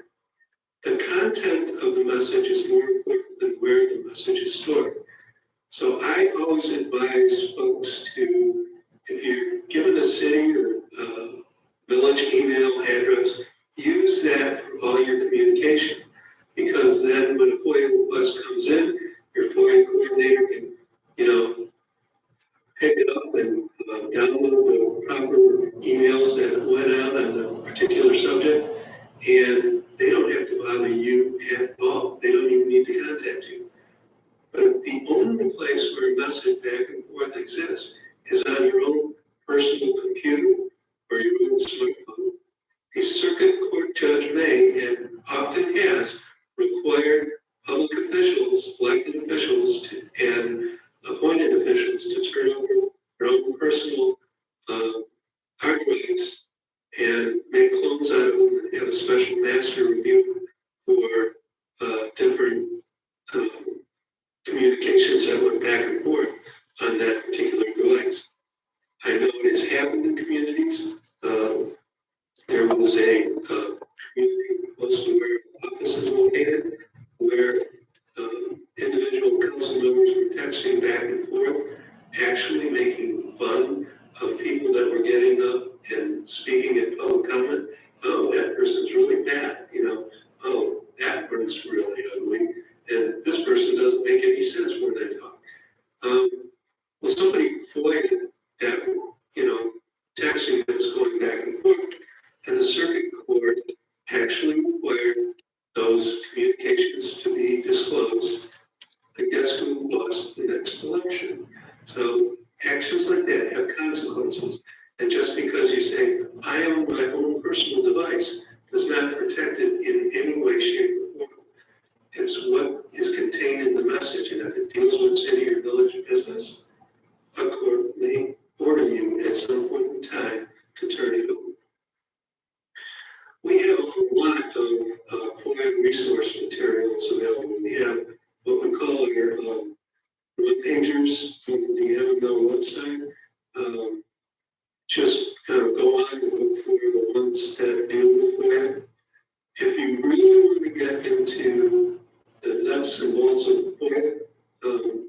Speaker 9: the content of the message is more important than where the message is stored. So I always advise folks to, if you're given a city or village email address, use that for all your communication. Because then when a FOIA request comes in, your FOIA where message back and forth exists is on your own personal computer or your own smartphone. A circuit court judge may and often has required public officials, elected officials, and appointed officials to turn over their own personal hard drives and make clones out of them and have a special master review for different communications that went back and forth on that particular device. I know it has happened in communities. There was a community close to where the office is located where individual council members were texting back and forth, actually making fun of people that were getting up and speaking in public comment. Oh, that person's really bad, you know. Oh, that person's really ugly. And this person doesn't make any sense when they talk. Well, somebody FOIA'd that, you know, texting that was going back and forth. And the circuit court actually required those communications to be disclosed. And guess who lost the next election? So actions like that have consequences. And just because you say, I own my own personal device, does not protect it in any way, shape, or form. It's what is contained in the message. And if it deals with city or village business, a court may order you at some point in time to turn it over. We have a lot of FOIA resource materials available. We have what we call our one-pagers from the MML website. Just kind of go on and look for the ones that deal with FOIA. If you really want to get into the nuts and bolts of FOIA,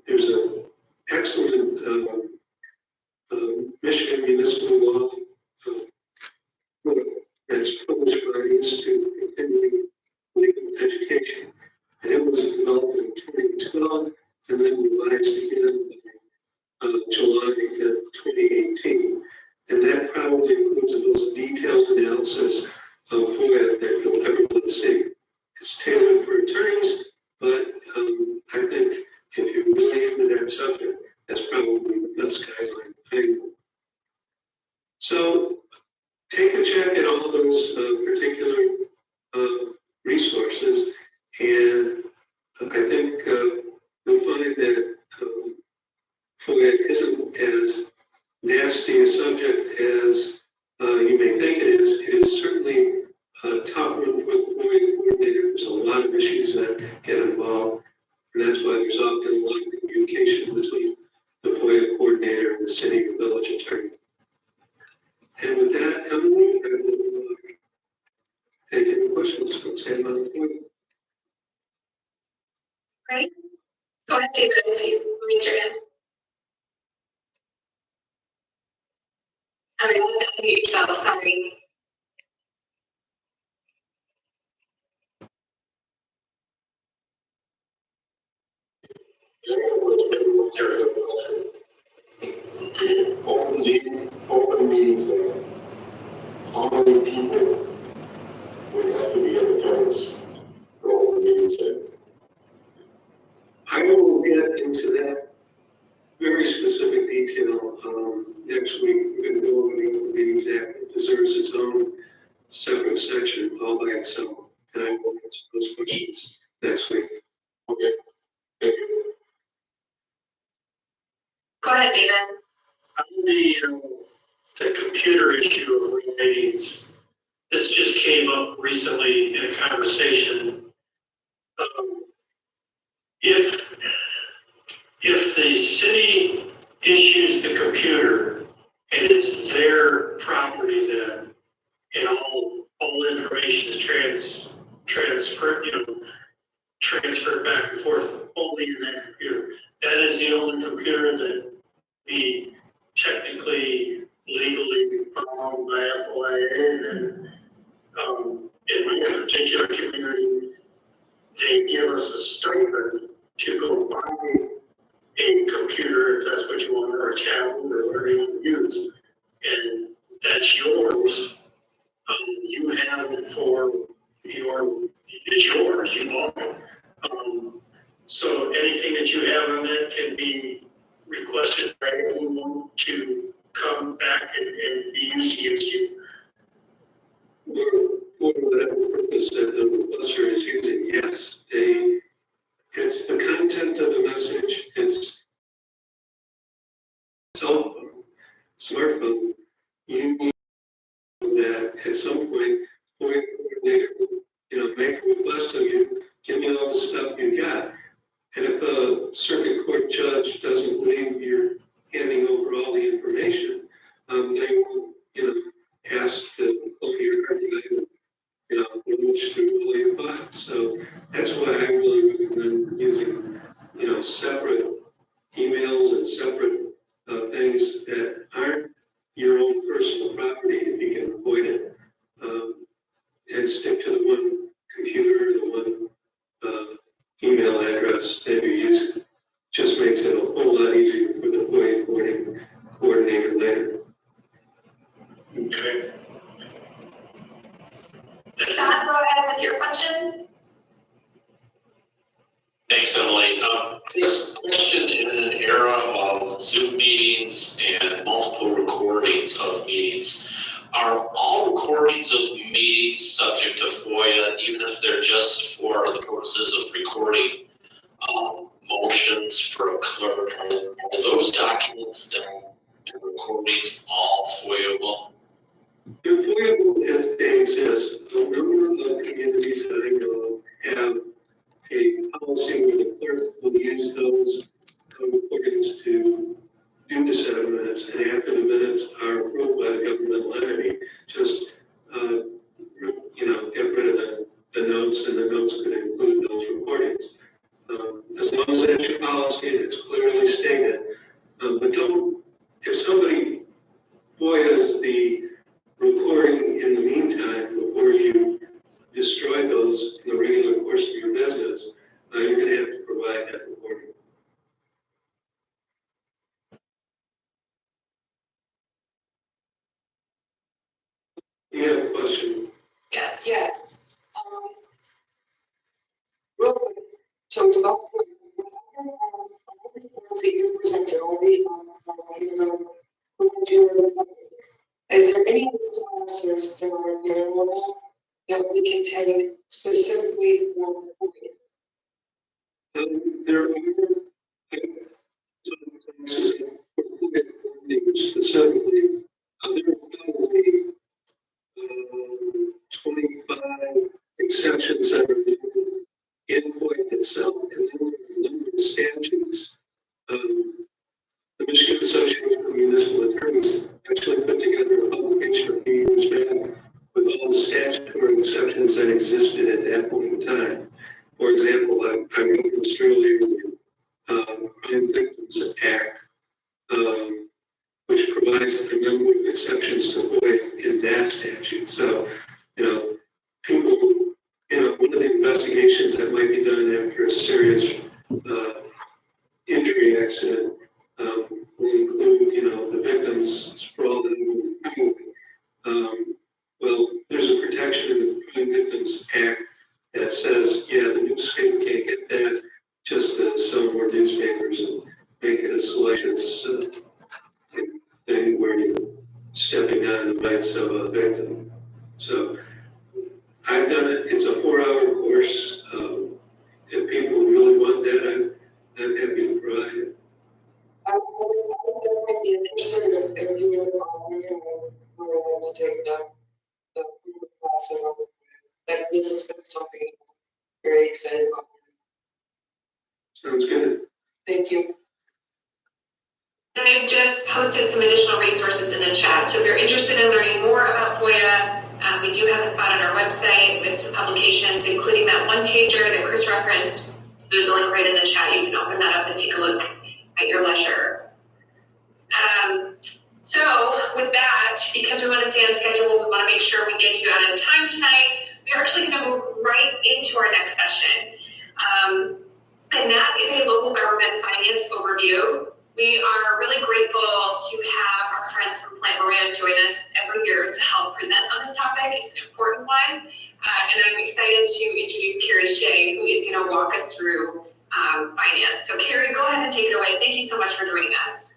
Speaker 9: there's an excellent Michigan municipal law book that's published by the Institute of Continuing Legal Education. And it was developed in 2012 and then revised again in July of 2018. And that probably includes the most detailed analysis of FOIA that you'll ever want to see. It's tailored for attorneys, but I think if you're really into that subject, that's probably the best guideline I know. So take a check at all those particular resources, and I think you'll find that FOIA isn't as nasty a subject as you may think it is. It is certainly a tough one for the FOIA coordinator. There's a lot of issues that get involved, and that's why there's often a lot of communication between the FOIA coordinator and the city or village attorney. And with that, Emily, I will take any questions from Sam on the point.
Speaker 2: Right? Go ahead, David. I see you. Raise your hand. Oh, you have to unmute yourself. Sorry.
Speaker 3: Open meetings, how many people would have to be in attendance for open meetings?
Speaker 9: I will get into that very specific detail next week. We're going to go over the Open Meetings Act. It deserves its own separate section all by itself. And I will answer those questions next week.
Speaker 3: Okay. Thank you.
Speaker 2: Go ahead, David.
Speaker 4: On the computer issue of meetings, this just came up recently in a conversation. If the city issues the computer and it's their property then, and all information is transferred back and forth only in that computer. That is the only computer that we technically, legally bound by FOIA. And in my particular community, they give us a stipend to go buy a computer if that's what you want, or a tablet, or whatever you want to use. And that's yours. You have it for it's yours, you own it. So anything that you have on that can be requested by everyone to come back and be used against you?
Speaker 9: For whatever purpose that the requester is using, yes, it's the content of the message, it's cell phone, smartphone, you need that at some point, for your coordinator, make a request of you, give me all the stuff you got. And if a circuit court judge doesn't believe you're handing over all the information, they will, ask the your argument, which through all your files. So that's why I really recommend using, separate emails and separate things that aren't your own personal property if you can avoid it. And stick to the one computer, the one email address that you're using. Just makes it a whole lot easier for the FOIA coordinator later.
Speaker 4: Okay.
Speaker 2: Scott, go ahead with your question.
Speaker 5: Thanks, Emily. This question, in an era of Zoom meetings and multiple recordings of meetings, are all recordings of meetings subject to FOIA, even if they're just for the purposes of recording motions for a clerk? Are those documents and recordings all FOIA-able?
Speaker 9: They're FOIA-able as they exist. A number of communities that I know have a policy where the clerk will use those recordings to do the set of minutes, and after the minutes are approved by the governmental entity, just get rid of the notes, and the notes could include those recordings. As long as that's your policy and it's clearly stated, but don't, if somebody FOIAs the recording in the meantime before you destroy those in the regular course of your business, you're going to have to provide that recording. You have a question?
Speaker 2: Yes.
Speaker 8: Yeah. Real quick, so it's about that you presented already is there any classes that are available that we can take specifically for
Speaker 9: There are classes specifically. There are probably 25 exceptions that are in FOIA itself, and then a number of statutes. The Michigan Association of Municipal Attorneys actually put together a publication a few years back with all the statutory exceptions that existed at that point in time. For example, I referenced earlier the Crime Victims Act, which provides a number of exceptions to FOIA in that statute. So, people, one of the investigations that might be done after a serious injury accident will include, the victims sprawled out. Well, there's a protection in the Crime Victims Act that says, the newspaper can't get that, just sell more newspapers and make it a salacious thing where you're stepping on the rights of a victim. So I've done it. It's a 4-hour course. If people really want that, I'm happy to provide it.
Speaker 8: I would be interested if you were to take the class. Like this has been something very excited about.
Speaker 9: Sounds good.
Speaker 8: Thank you.
Speaker 2: And I just posted some additional resources in the chat. So if you're interested in learning more about FOIA, we do have a spot on our website with some publications, including that one pager that Chris referenced. So there's a link right in the chat. You can open that up and take a look at your leisure. So with that, because we want to stay on schedule, we want to make sure we get you out of time tonight. We're actually going to move right into our next session. And that is a local government finance overview. We are really grateful to have our friends from Plant Moran join us every year to help present on this topic. It's an important one. And I'm excited to introduce Carrie Shea, who is going to walk us through finance. So Carrie, go ahead and take it away. Thank you so much for joining us.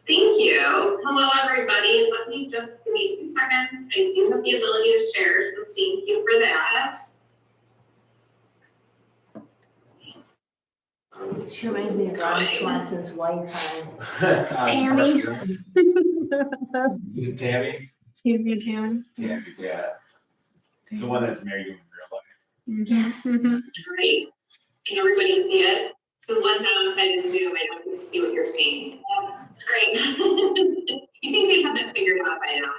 Speaker 2: Thank you. Hello, everybody. Let me just give me 2 seconds. I do have the ability to share, so thank you for that.
Speaker 1: This reminds me of Ron Swanson's wife.
Speaker 10: Tammy.
Speaker 11: Tammy?
Speaker 10: Tammy.
Speaker 11: Tammy, yeah. It's the one that's married in real life.
Speaker 10: Yes.
Speaker 2: Great. Can everybody see it? So one downside is Zoom, I don't get to see what you're seeing. It's great. You think they have it figured out by now?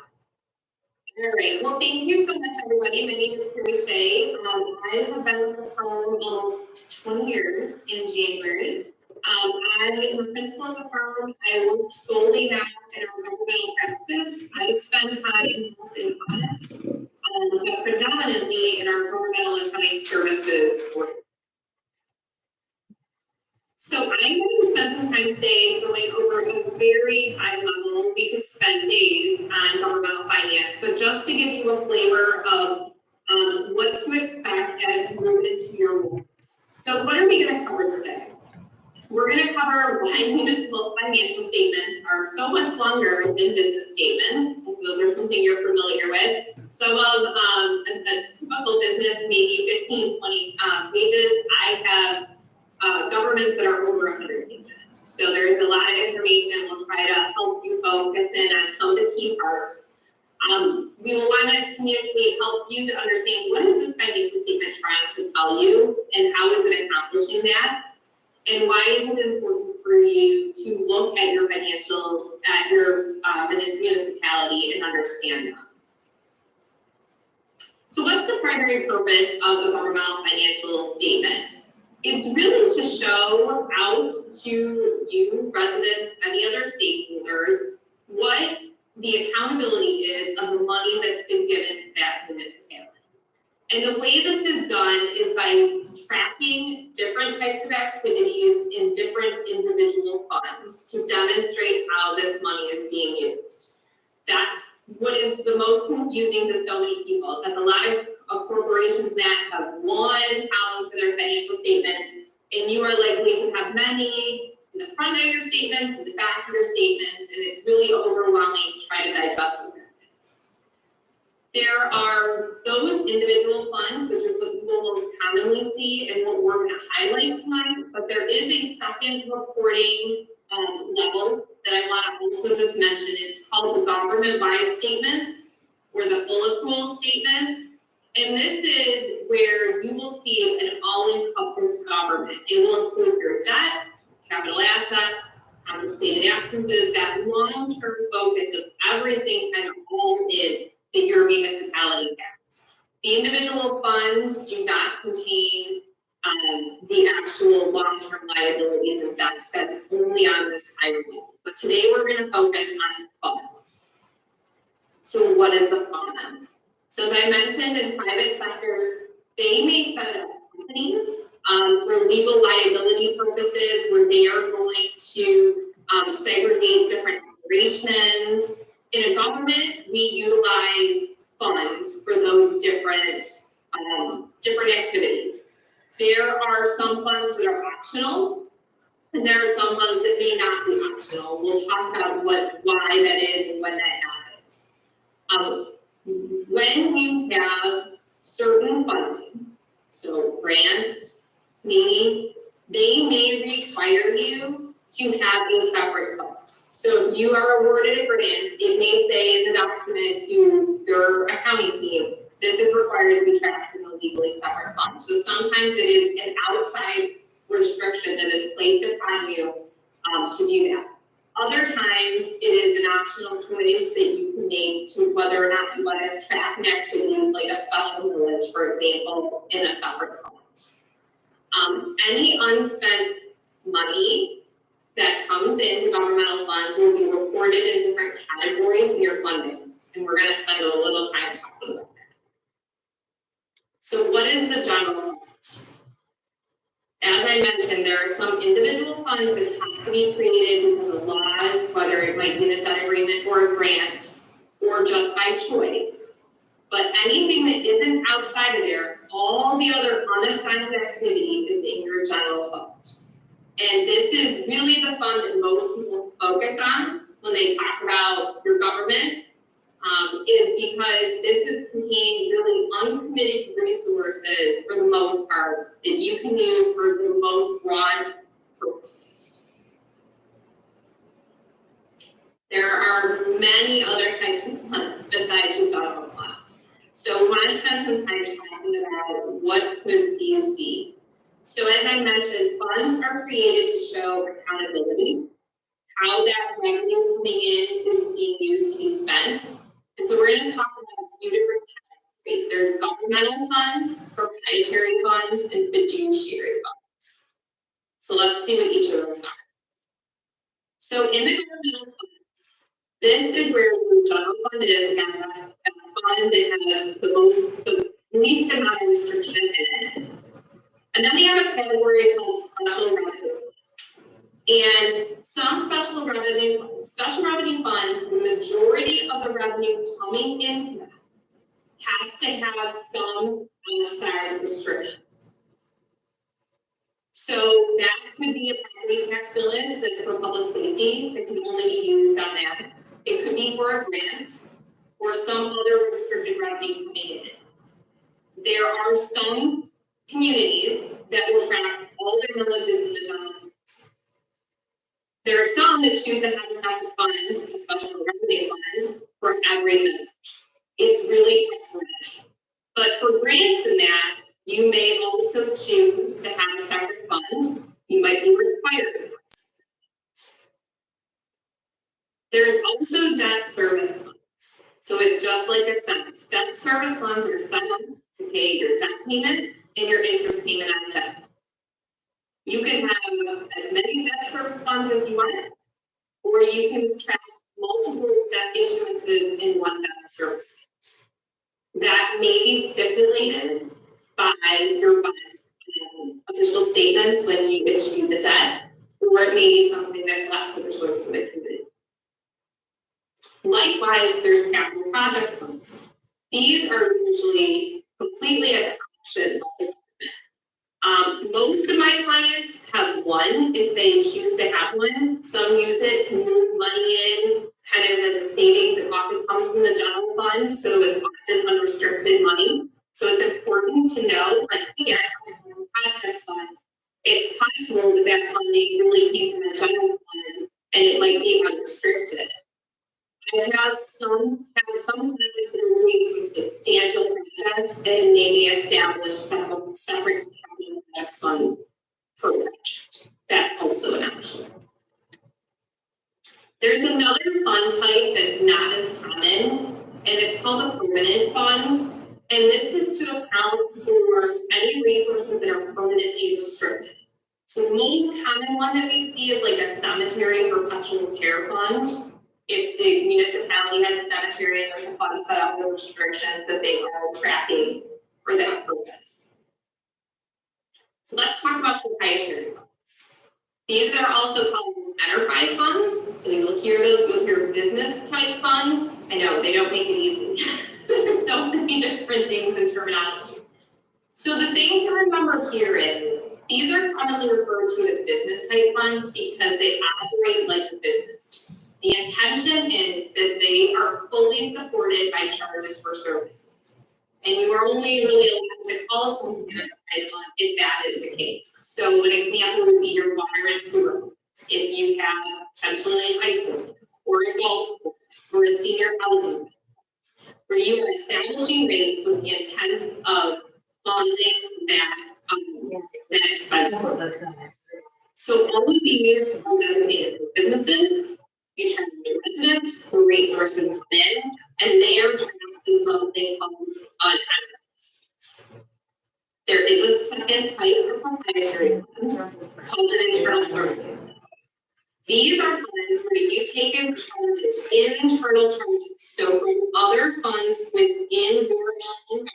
Speaker 2: All right. Well, thank you so much, everybody. My name is Carrie Shea. I have been with the firm almost 20 years in January. I am the principal of the firm. I work solely now in our governmental practice. I spend time in audits, but predominantly in our governmental and funding services work. So I'm going to spend some time today going over a very high level. We could spend days on governmental finance, but just to give you a flavor of what to expect as you move into your roles. So what are we going to cover today? We're going to cover why municipal financial statements are so much longer than business statements. Those are something you're familiar with. Some of a typical business, maybe 15, 20 pages. I have governments that are over 100 pages. So there's a lot of information. We'll try to help you focus in on some of the key parts. We will want to communicate, help you to understand what is this financial statement trying to tell you and how is it accomplishing that? And why is it important for you to look at your financials at your municipality and understand them? So what's the primary purpose of a governmental financial statement? It's really to show out to you, residents, any other stakeholders, what the accountability is of the money that's been given to that municipality. And the way this is done is by tracking different types of activities in different individual funds to demonstrate how this money is being used. That's what is the most confusing to so many people, because a lot of corporations that have one column for their financial statements, and you are likely to have many in the front of your statements, in the back of your statements, and it's really overwhelming to try to digest what that is. There are those individual funds, which is what people most commonly see and what we're going to highlight tonight, but there is a second reporting level that I want to also just mention. It's called the government-wide statements, or the full accrual statements. And this is where you will see an all-encompassing government. It will include your debt, capital assets, compensated absences, that long-term focus of everything kind of all in that your municipality has. The individual funds do not contain the actual long-term liabilities and debts. That's only on this higher level. But today we're going to focus on funds. So what is a fund? So as I mentioned, in private sectors, they may set up companies for legal liability purposes where they are going to segregate different operations. In a government, we utilize funds for those different activities. There are some funds that are optional, and there are some funds that may not be optional. We'll talk about why that is and when that happens. When you have certain funding, so grants, meaning they may require you to have a separate fund. So if you are awarded a grant, it may say in the document to your accounting team, this is required to be tracked in a legally separate fund. So sometimes it is an outside restriction that is placed upon you to do that. Other times, it is an optional choice that you can make to whether or not you want to track an activity like a special village, for example, in a separate fund. Any unspent money that comes into governmental funds will be reported in different categories in your fundings, and we're going to spend a little time talking about that. So what is the general fund? As I mentioned, there are some individual funds that have to be created because of laws, whether it might be in a debt agreement or a grant, or just by choice. But anything that isn't outside of there, all the other unassigned activity is in your general fund. And this is really the fund that most people focus on when they talk about your government, is because this is containing really uncommitted resources for the most part that you can use for the most broad purposes. There are many other types of funds besides your general fund. So we want to spend some time talking about what could these be. So as I mentioned, funds are created to show accountability, how that revenue coming in is being used to be spent. And so we're going to talk about a few different categories. There's governmental funds, proprietary funds, and fiduciary funds. So let's see what each of those are. So in the governmental funds, this is where the general fund is, again, a fund that has the least amount of restriction in it. And then we have a category called special revenue funds. And some special revenue funds, the majority of the revenue coming into them has to have some outside restriction. So that could be a property tax village that's for public safety that can only be used on that. It could be for a grant or some other restricted revenue coming in. There are some communities that will track all their villages in the general fund. There are some that choose to have a separate fund, a special revenue fund, for every village. It's really exponential. But for grants in that, you may also choose to have a separate fund. You might be required to have a separate fund. There's also debt service funds. So it's just like it sounds. Debt service funds are set up to pay your debt payment and your interest payment on debt. You can have as many debt service funds as you want, or you can track multiple debt issuances in one debt service fund. That may be stipulated by your official statements when you issue the debt, or it may be something that's left to the choice of the committee. Likewise, there's capital projects funds. These are usually completely at the option of the government. Most of my clients have one if they choose to have one. Some use it to move money in kind of as a savings. It often comes from the general fund, so it's often unrestricted money. So it's important to know, like again, projects fund, it's possible that that funding really came from the general fund and it might be unrestricted. I have some clients that are doing some substantial projects and maybe establish separate capital projects fund per project. That's also an option. There's another fund type that's not as common, and it's called a permanent fund. And this is to account for any resources that are permanently restricted. So the most common one that we see is like a cemetery perpetual care fund. If the municipality has a cemetery and there's a fund set up with restrictions that they are tracking for that purpose. So let's talk about proprietary funds. These are also called enterprise funds. So you'll hear those, you'll hear business type funds. I know they don't make it easy. There's so many different things in terminology. So the thing to remember here is these are commonly referred to as business type funds because they operate like a business. The intention is that they are fully supported by charges for services. And you are only really allowed to call something an enterprise fund if that is the case. So an example would be your water and sewer. If you have potentially an high school or a golf course or a senior housing, where you are establishing rates with the intent of funding that expense. So all of these are designated for businesses. You charge your residents for resources come in, and they are tracked in something called an enterprise. There is a second type of proprietary fund called an internal service fund. These are funds where you take in charges, internal charges, so from other funds within your own,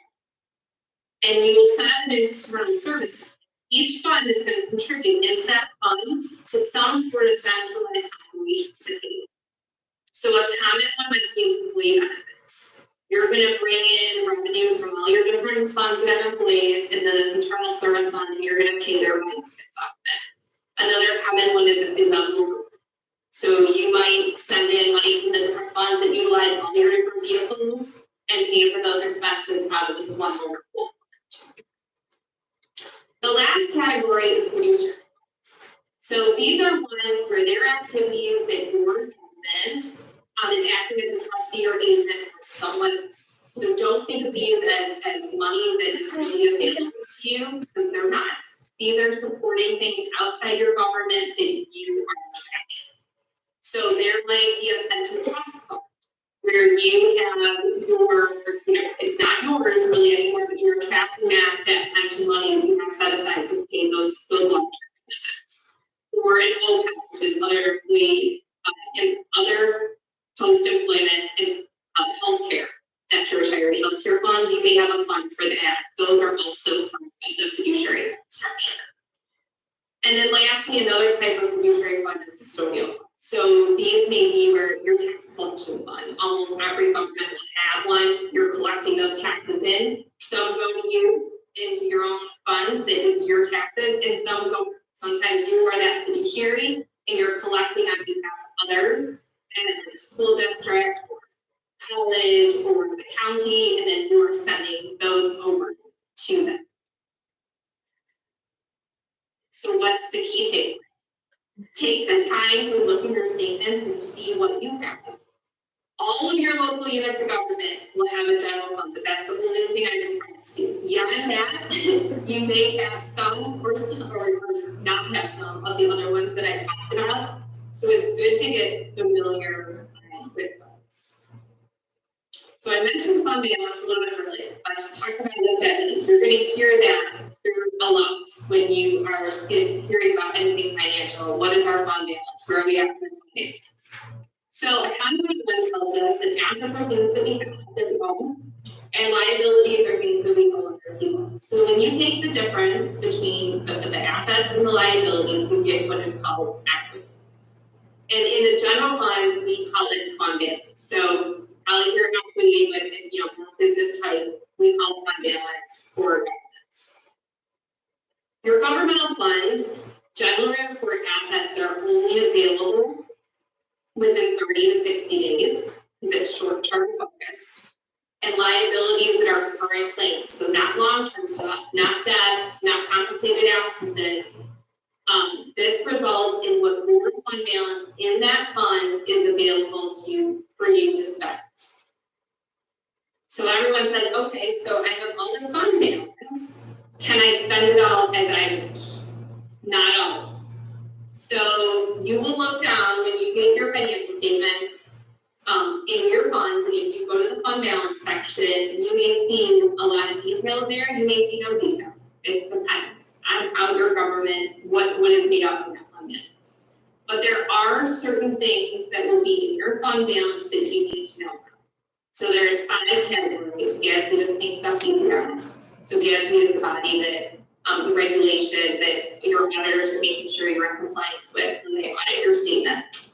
Speaker 2: and you will set up an internal service fund. Each fund is going to contribute into that fund to some sort of centralized operations. So a common one might be employee benefits. You're gonna bring in revenue from all your different funds that have employees, and then this internal service fund, and you're gonna pay their benefits off of it. Another common one is on. So you might send in money from the different funds that utilize all your different vehicles and pay for those expenses out of this one over pool. The last category is fiduciary. So these are ones where their activities that your government is acting as a trustee or agent for someone else. So don't think of these as money that is really available to you, because they're not. These are supporting things outside your government that you are tracking. So there might be a pension trust fund where you have your, it's not yours really anymore, but you're tracking that pension money that you have set aside to pay those long-term benefits. Or an OPEB, which is other post-employment and healthcare. That's your retiree healthcare funds. You may have a fund for that. Those are also part of the fiduciary structure. And then lastly, another type of fiduciary fund is custodial. So these may be where your tax collection fund. Almost every government will have one. You're collecting those taxes in. Some go to you into your own funds that is your taxes, and some go. Sometimes you are that fiduciary and you're collecting on behalf of others, and then the school district or college or the county, and then you are sending those over to them. So what's the key takeaway? Take the time to look at your statements and see what you have. All of your local units of government will have a general fund, but that's the only thing I can promise you. Beyond that, you may have some or not have some of the other ones that I talked about. So it's good to get familiar with those. So I mentioned fund balance a little bit earlier. Let's talk about that. You're going to hear that a lot when you are hearing about anything financial. What is our fund balance? Where are we at with fund balance? So accountability tells us that assets are things that we have that we own, and liabilities are things that we owe other people. So when you take the difference between the assets and the liabilities, you get what is called equity. And in the general funds, we call it fund balance. So call it your equity, but business type, we call fund balance or balance. Your governmental funds generally report assets that are only available within 30 to 60 days, because it's short-term focused, and liabilities that are current claims, so not long-term stuff, not debt, not compensated absences. This results in what your fund balance in that fund is available for you to spend. So everyone says, okay, so I have all this fund balance. Can I spend it all as I wish? Not always. So you will look down when you get your financial statements in your funds, and if you go to the fund balance section, you may see a lot of detail there. You may see no detail. It depends on how your government, what is made up in that fund balance. But there are certain things that will be in your fund balance that you need to know about. So there's 5 categories. GASB just makes stuff easy on us. So GASB is the body that the regulation that your auditors are making sure you're in compliance with when they audit your statement.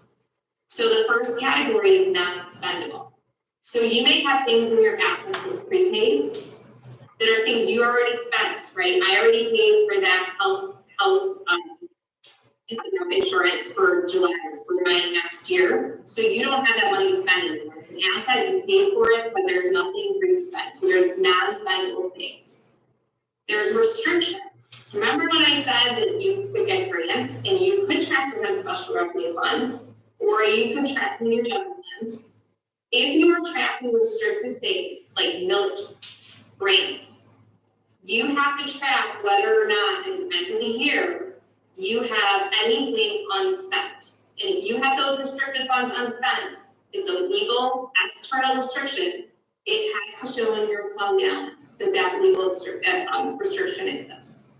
Speaker 2: So the first category is non-expendable. So you may have things in your assets and prepaids that are things you already spent, right? I already paid for that health insurance for July for my next year. So you don't have that money to spend anymore. It's an asset, you pay for it, but there's nothing for you to spend. So there's non-spendable things. There's restrictions. So remember when I said that you could get grants and you could track them in special revenue fund, or you could track them in your general fund. If you are tracking restricted things like millage, grants, you have to track whether or not at the end of the year you have anything unspent. And if you have those restricted funds unspent, it's a legal external restriction. It has to show in your fund balance that legal restriction exists.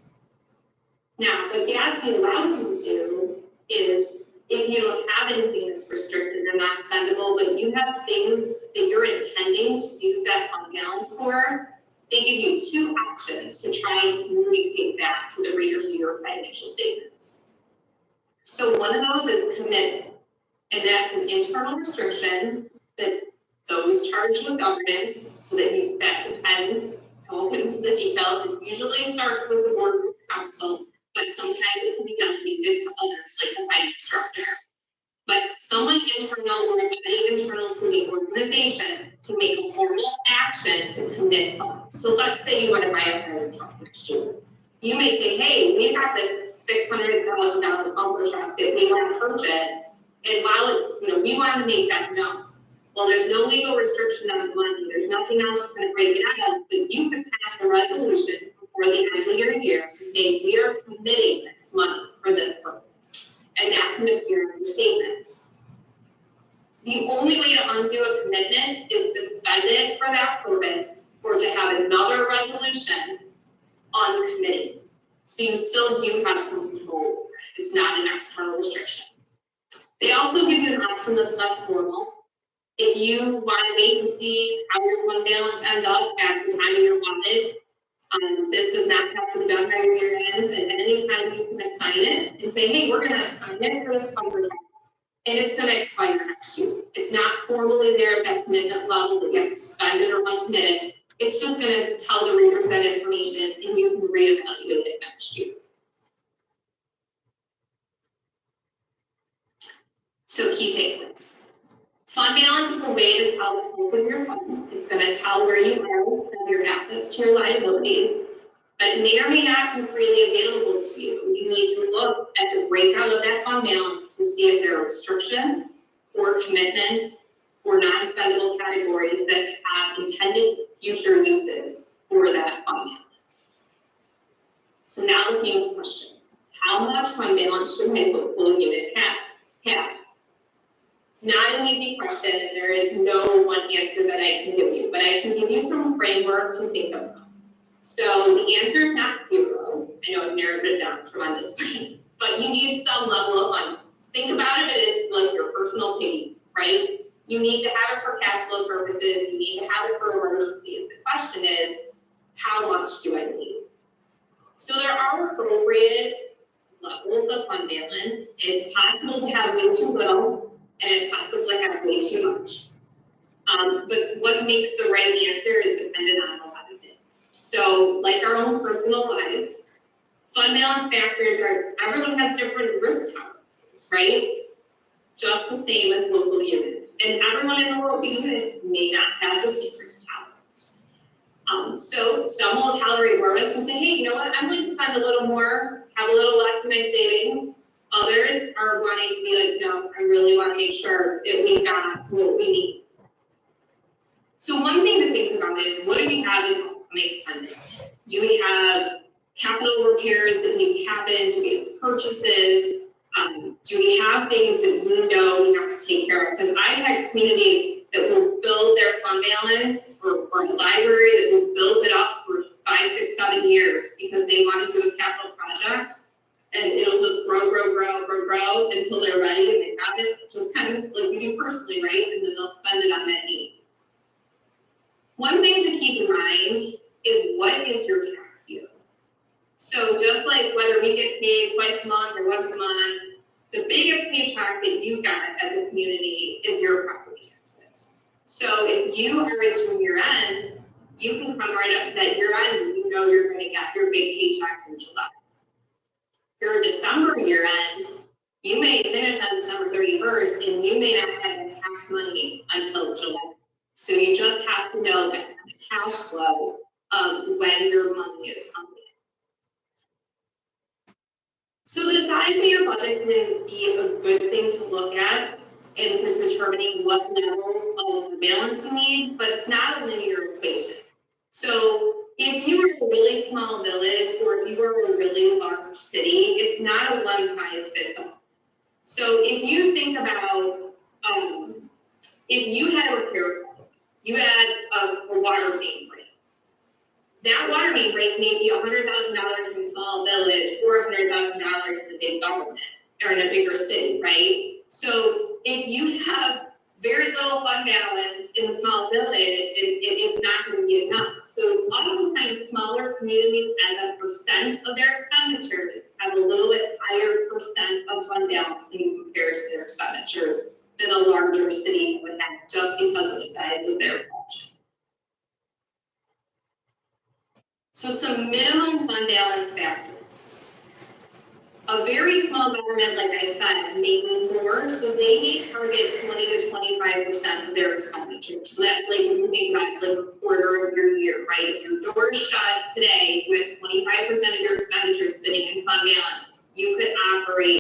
Speaker 2: Now, what GASB allows you to do is, if you don't have anything that's restricted or not spendable, but you have things that you're intending to use that fund balance for, they give you 2 options to try and communicate that to the readers of your financial statements. So one of those is committed, and that's an internal restriction that those charged with governance, so that depends. I won't get into the details. It usually starts with the board of council, but sometimes it can be delegated to others, like the finance director. But someone internal or any internal to the organization can make a formal action to commit funds. So let's say you want to buy a fire truck next year. You may say, hey, we have this $600,000 bumper truck that we want to purchase, and while it's, we want to make that known. Well, there's no legal restriction on the money. There's nothing else that's going to break it out, but you could pass a resolution before the end of your year to say we are committing this money for this purpose, and that can appear in your statements. The only way to undo a commitment is to spend it for that purpose or to have another resolution uncommitted. So you still do have some control over it. It's not an external restriction. They also give you an option that's less formal. If you want to wait and see how your fund balance ends up at the time of your audit, this does not have to be done by your year end, but at any time you can assign it and say, hey, we're going to assign it for this bumper truck, and it's going to expire next year. It's not formally there at that commitment level that you have to spend it or uncommit it. It's just going to tell the readers that information, and you can reevaluate it next year. So key takeaways. Fund balance is a way to tell the health of your fund. It's going to tell where you are from your assets to your liabilities, but it may or may not be freely available to you. You need to look at the breakout of that fund balance to see if there are restrictions or commitments or non-spendable categories that have intended future uses for that fund balance. So now the famous question: how much fund balance should my local unit have? It's not an easy question, and there is no one answer that I can give you, but I can give you some framework to think about. So the answer is not zero. I know I've narrowed it down tremendously, but you need some level of fund. Think about it as like your personal piggy, right? You need to have it for cash flow purposes. You need to have it for emergencies. The question is, how much do I need? So there are appropriate levels of fund balance. It's possible to have way too little, and it's possible to have way too much. But what makes the right answer is dependent on a lot of things. So like our own personal lives, fund balance factors are, everyone has different risk tolerances, right? Just the same as local units. And everyone in the local unit may not have the same risk tolerance. So some will tolerate more risk and say, hey, you know what, I'm going to spend a little more, have a little less in my savings. Others are wanting to be like, no, I really want to make sure that we got what we need. So one thing to think about is, what do we have in upcoming spending? Do we have capital repairs that need to happen? Do we have purchases? Do we have things that we know we have to take care of? Because I've had communities that will build their fund balance or a library that will build it up for 5, 6, 7 years because they want to do a capital project. And it'll just grow until they're ready and they have it, just kind of like you do personally, right? And then they'll spend it on that need. One thing to keep in mind is, what is your tax yield? So just like whether we get paid twice a month or once a month, the biggest paycheck that you got as a community is your property taxes. So if you are reaching year end, you can come right up to that year end and you know you're going to get your big paycheck in July. For December year end, you may finish on December 31st and you may not have the tax money until July. So you just have to know that the cash flow of when your money is coming in. So the size of your budget can be a good thing to look at into determining what level of balance you need, but it's not a linear equation. So if you are a really small village or if you are a really large city, it's not a one size fits all. So if you think about, if you had a repair problem, you had a water main break. That water main break may be $100,000 in a small village or $100,000 in a big government or in a bigger city, right? So if you have very little fund balance in a small village, it's not going to be enough. So a lot of the times smaller communities, as a percent of their expenditures, have a little bit higher percent of fund balance when you compare to their expenditures than a larger city would have just because of the size of their budget. So some minimum fund balance factors. A very small government, like I said, making more, so they may target 20 to 25% of their expenditures. So that's like, when you think about it's like a quarter of your year, right? If your door's shut today with 25% of your expenditures sitting in fund balance, you could operate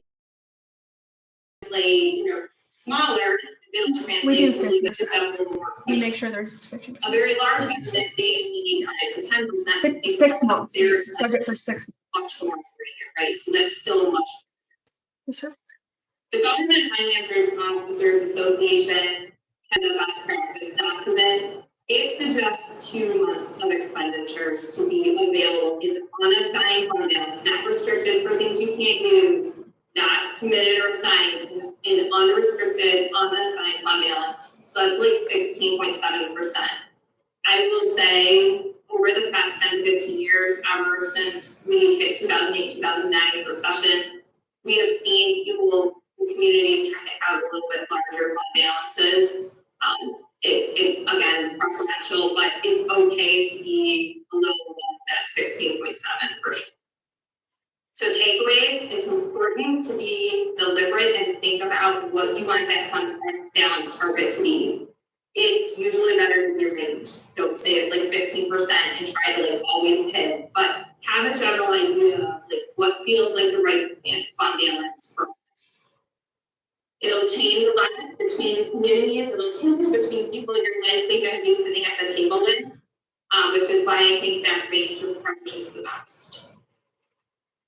Speaker 2: like, smaller, it'll translate to a little bit more.
Speaker 10: We make sure there's 50%.
Speaker 2: A very large government, they need to 10%.
Speaker 10: 6 months.
Speaker 2: Their
Speaker 10: Budget for 6
Speaker 2: much more for a year, right? So that's still much.
Speaker 10: months. Sure.
Speaker 2: The Government Financiers and Officers Association has a best practice document. It suggests 2 months of expenditures to be available in unassigned fund balance, not restricted for things you can't use, not committed or assigned, in unrestricted, unassigned fund balance. So that's like 16.7%. I will say over the past 10 to 15 years, ever since we hit 2008, 2009 recession, we have seen people in communities trying to have a little bit larger fund balances. It's again preferential, but it's okay to be a little above that 16.7%. So takeaways, it's important to be deliberate and think about what you want that fund balance target to be. It's usually better to be a range. Don't say it's like 15% and try to like always hit, but have a general idea of like what feels like the right fund balance for us. It'll change a lot between communities, it'll change between people you're likely going to be sitting at the table with, which is why I think that range approach is the best.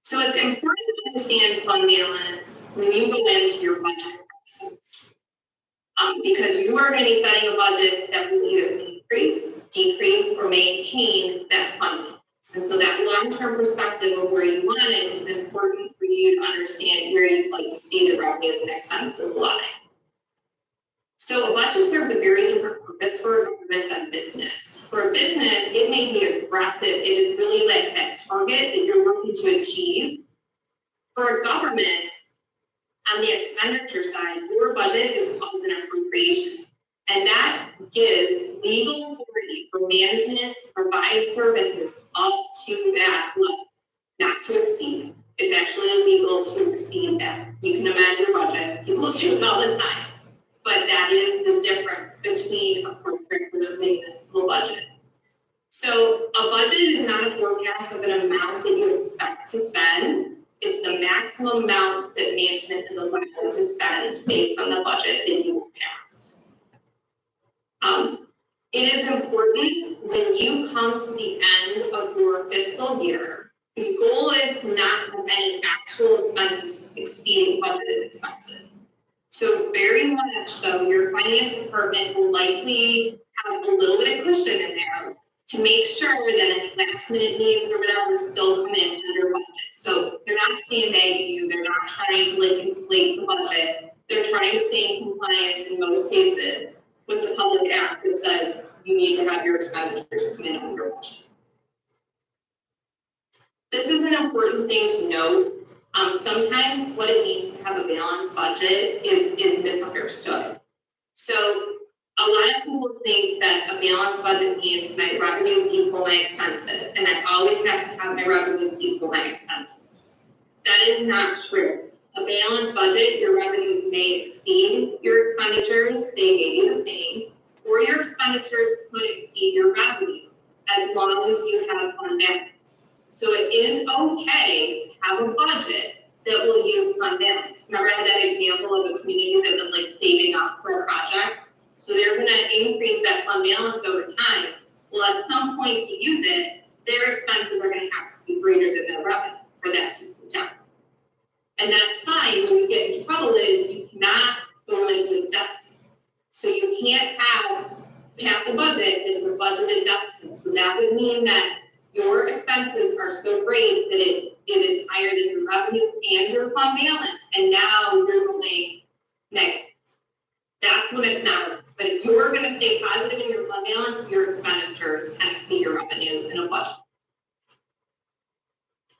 Speaker 2: So it's important to understand fund balance when you go into your budget process. Because you are going to be setting a budget that will either increase, decrease, or maintain that fund balance. And so that long-term perspective of where you want it is important for you to understand where you'd like to see the revenues and expenses lie. So a budget serves a very different purpose for a government than business. For a business, it may be aggressive. It is really like that target that you're working to achieve. For a government, on the expenditure side, your budget is called an appropriation, and that gives legal authority for management to provide services up to that level, not to exceed. It's actually illegal to exceed that. You can amend your budget, people do it all the time, but that is the difference between a corporate versus a municipal budget. So a budget is not a forecast of an amount that you expect to spend. It's the maximum amount that management is allowed to spend based on the budget that you will pass. It is important when you come to the end of your fiscal year, the goal is to not have any actual expenses exceeding budgeted expenses. So very much so, your finance department will likely have a little bit of cushion in there to make sure that any last minute needs or whatever still come in under budget. So they're not sandbagging you, they're not trying to like inflate the budget. They're trying to stay in compliance in most cases with the public act that says you need to have your expenditures come in under budget. This is an important thing to note. Sometimes what it means to have a balanced budget is misunderstood. So a lot of people think that a balanced budget means my revenues equal my expenses, and I always have to have my revenues equal my expenses. That is not true. A balanced budget, your revenues may exceed your expenditures, they may be the same, or your expenditures could exceed your revenue as long as you have fund balance. So it is okay to have a budget that will use fund balance. Remember I had that example of a community that was like saving up for a project? So they're going to increase that fund balance over time. Well, at some point to use it, their expenses are going to have to be greater than their revenue for that to be done. And that's fine. When you get in trouble is you cannot go into a deficit. So you can't pass a budget that's a budgeted deficit. So that would mean that your expenses are so great that it is higher than your revenue and your fund balance. And now you're going negative. That's when it's not. But if you're going to stay positive in your fund balance, your expenditures can exceed your revenues in a budget.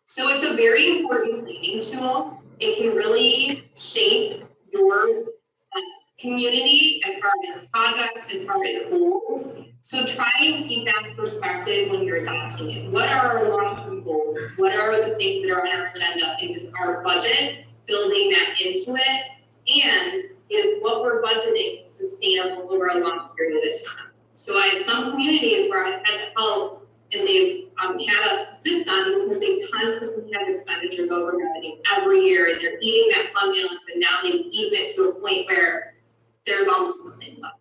Speaker 2: So it's a very important planning tool. It can really shape your community as far as projects, as far as goals. So try and keep that perspective when you're adopting it. What are our long-term goals? What are the things that are on our agenda? Is our budget building that into it? And is what we're budgeting sustainable over a long period of time? So I have some communities where I've had to help and they've had us assist on because they constantly have expenditures over revenue every year and they're eating that fund balance and now they've eaten it to a point where there's almost nothing left.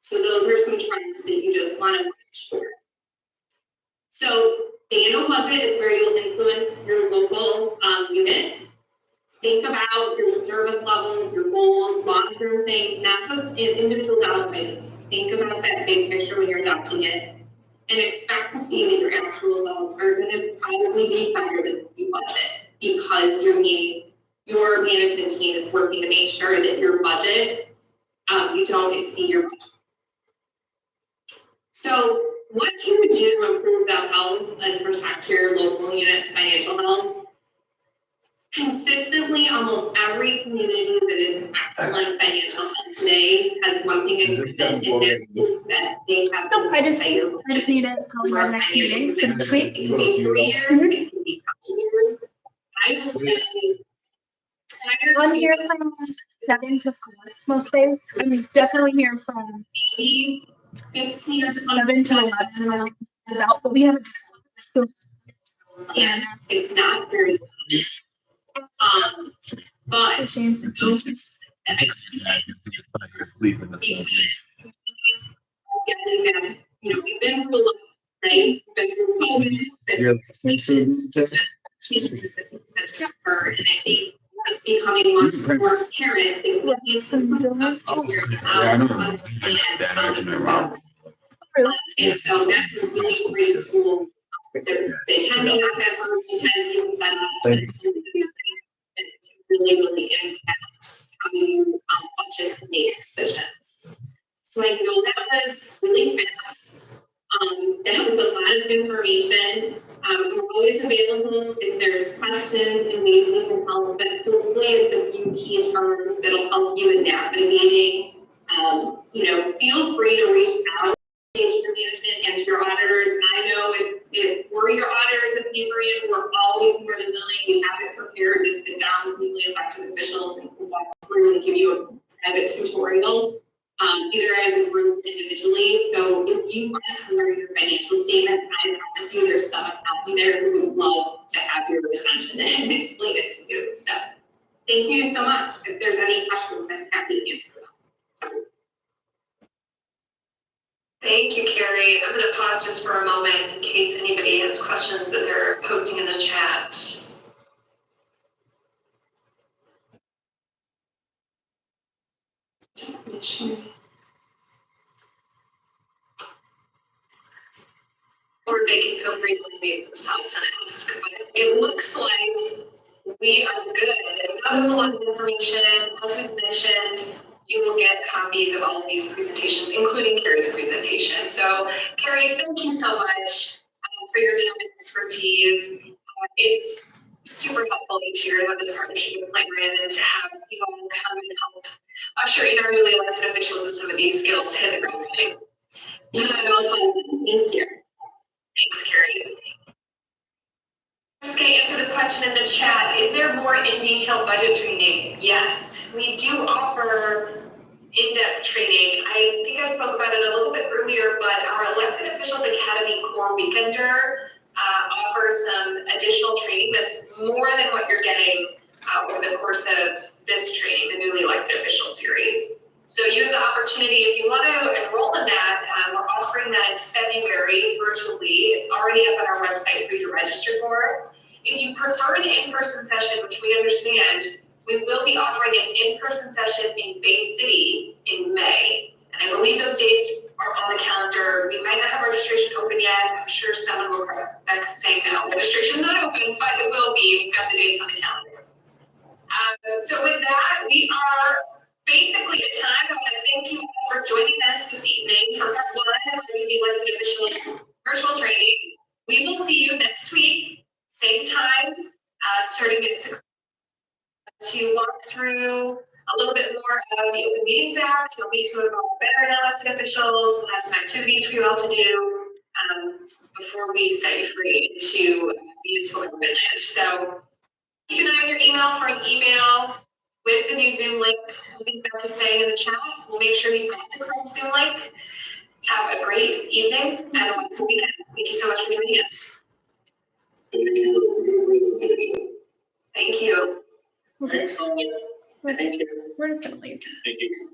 Speaker 2: So those are some trends that you just want to watch for. So the annual budget is where you'll influence your local unit. Think about your service levels, your goals, long-term things, not just individual dollar items. Think about that big picture when you're adopting it and expect to see that your actual results are going to probably be better than you budget because your management team is working to make sure that your budget, you don't exceed your budget. So what can you do to improve the health and protect your local unit's financial health? Consistently, almost every community that is in excellent financial health today has one thing in common, and that is that they have.
Speaker 10: Nope, I just need it for my next meeting, so next week.
Speaker 2: It can be 3 years, it can be 5 years. I will say.
Speaker 10: I'm here from 7 to 4 most days. I mean, it's definitely here from
Speaker 2: maybe 15 or
Speaker 10: 7 to 11. But we have so
Speaker 2: and it's not very good. But those that exceed because getting that, we've been through a lot, right? We've been through COVID, changes that's occurred, and I think it's becoming much more apparent that we need some figures out to understand how this is going. And so that's a really great tool. They can be not that hard sometimes even set up, but it's really, really impact how you budget and make decisions. So I know that was really fast. That was a lot of information. We're always available if there's questions and ways we can help, but hopefully it's a few key terms that'll help you in navigating. Feel free to reach out to your management and to your auditors. I know if we're your auditors at Neighboring, we're always more than willing. We have it prepared to sit down with newly elected officials and walk through and give you a private tutorial. Either as a group or individually. So if you want to learn your financial statements, I promise you there's someone out there who would love to have your attention and explain it to you. So thank you so much. If there's any questions, I'm happy to answer them.
Speaker 13: Thank you, Carrie. I'm going to pause just for a moment in case anybody has questions that they're posting in the chat. Or they can feel free to leave themselves and ask. But it looks like we are good. That was a lot of information. As we've mentioned, you will get copies of all of these presentations, including Carrie's presentation. So, Carrie, thank you so much for your time and expertise. It's super helpful each year to have this partnership with Lightman and to have people come and help usher in our newly elected officials with some of these skills to hit the ground running.
Speaker 2: Thank you.
Speaker 13: Thanks, Carrie. I'm just going to answer this question in the chat. Is there more in-detail budget training? Yes, we do offer in-depth training. I think I spoke about it a little bit earlier, but our Elected Officials Academy Core Weekender offers some additional training that's more than what you're getting over the course of this training, the newly elected official series. So you have the opportunity, if you want to enroll in that, we're offering that in February virtually. It's already up on our website for you to register for. If you prefer an in-person session, which we understand, we will be offering an in-person session in Bay City in May. And I believe those dates are on the calendar. We might not have registration open yet. I'm sure someone will correct that saying now. Registration's not open, but it will be. We've got the dates on the calendar. So with that, we are basically at time. I want to thank you all for joining us this evening for part 1 of the newly elected officials virtual training. We will see you next week, same time, starting at 6 to walk through
Speaker 2: a little bit more of the Open Meetings Act. You'll meet some of our better elected officials. We'll have some activities for you all to do before we set you free to municipal government land. So keep an eye on your email for an email with the new Zoom link. I think Beth is saying in the chat. We'll make sure you've got the correct Zoom link. Have a great evening and a wonderful weekend. Thank you so much for joining us.
Speaker 3: Thank you for the presentation.
Speaker 2: Thank you.
Speaker 10: Okay.
Speaker 12: Thank you.
Speaker 10: We're just gonna leave.
Speaker 5: Thank you.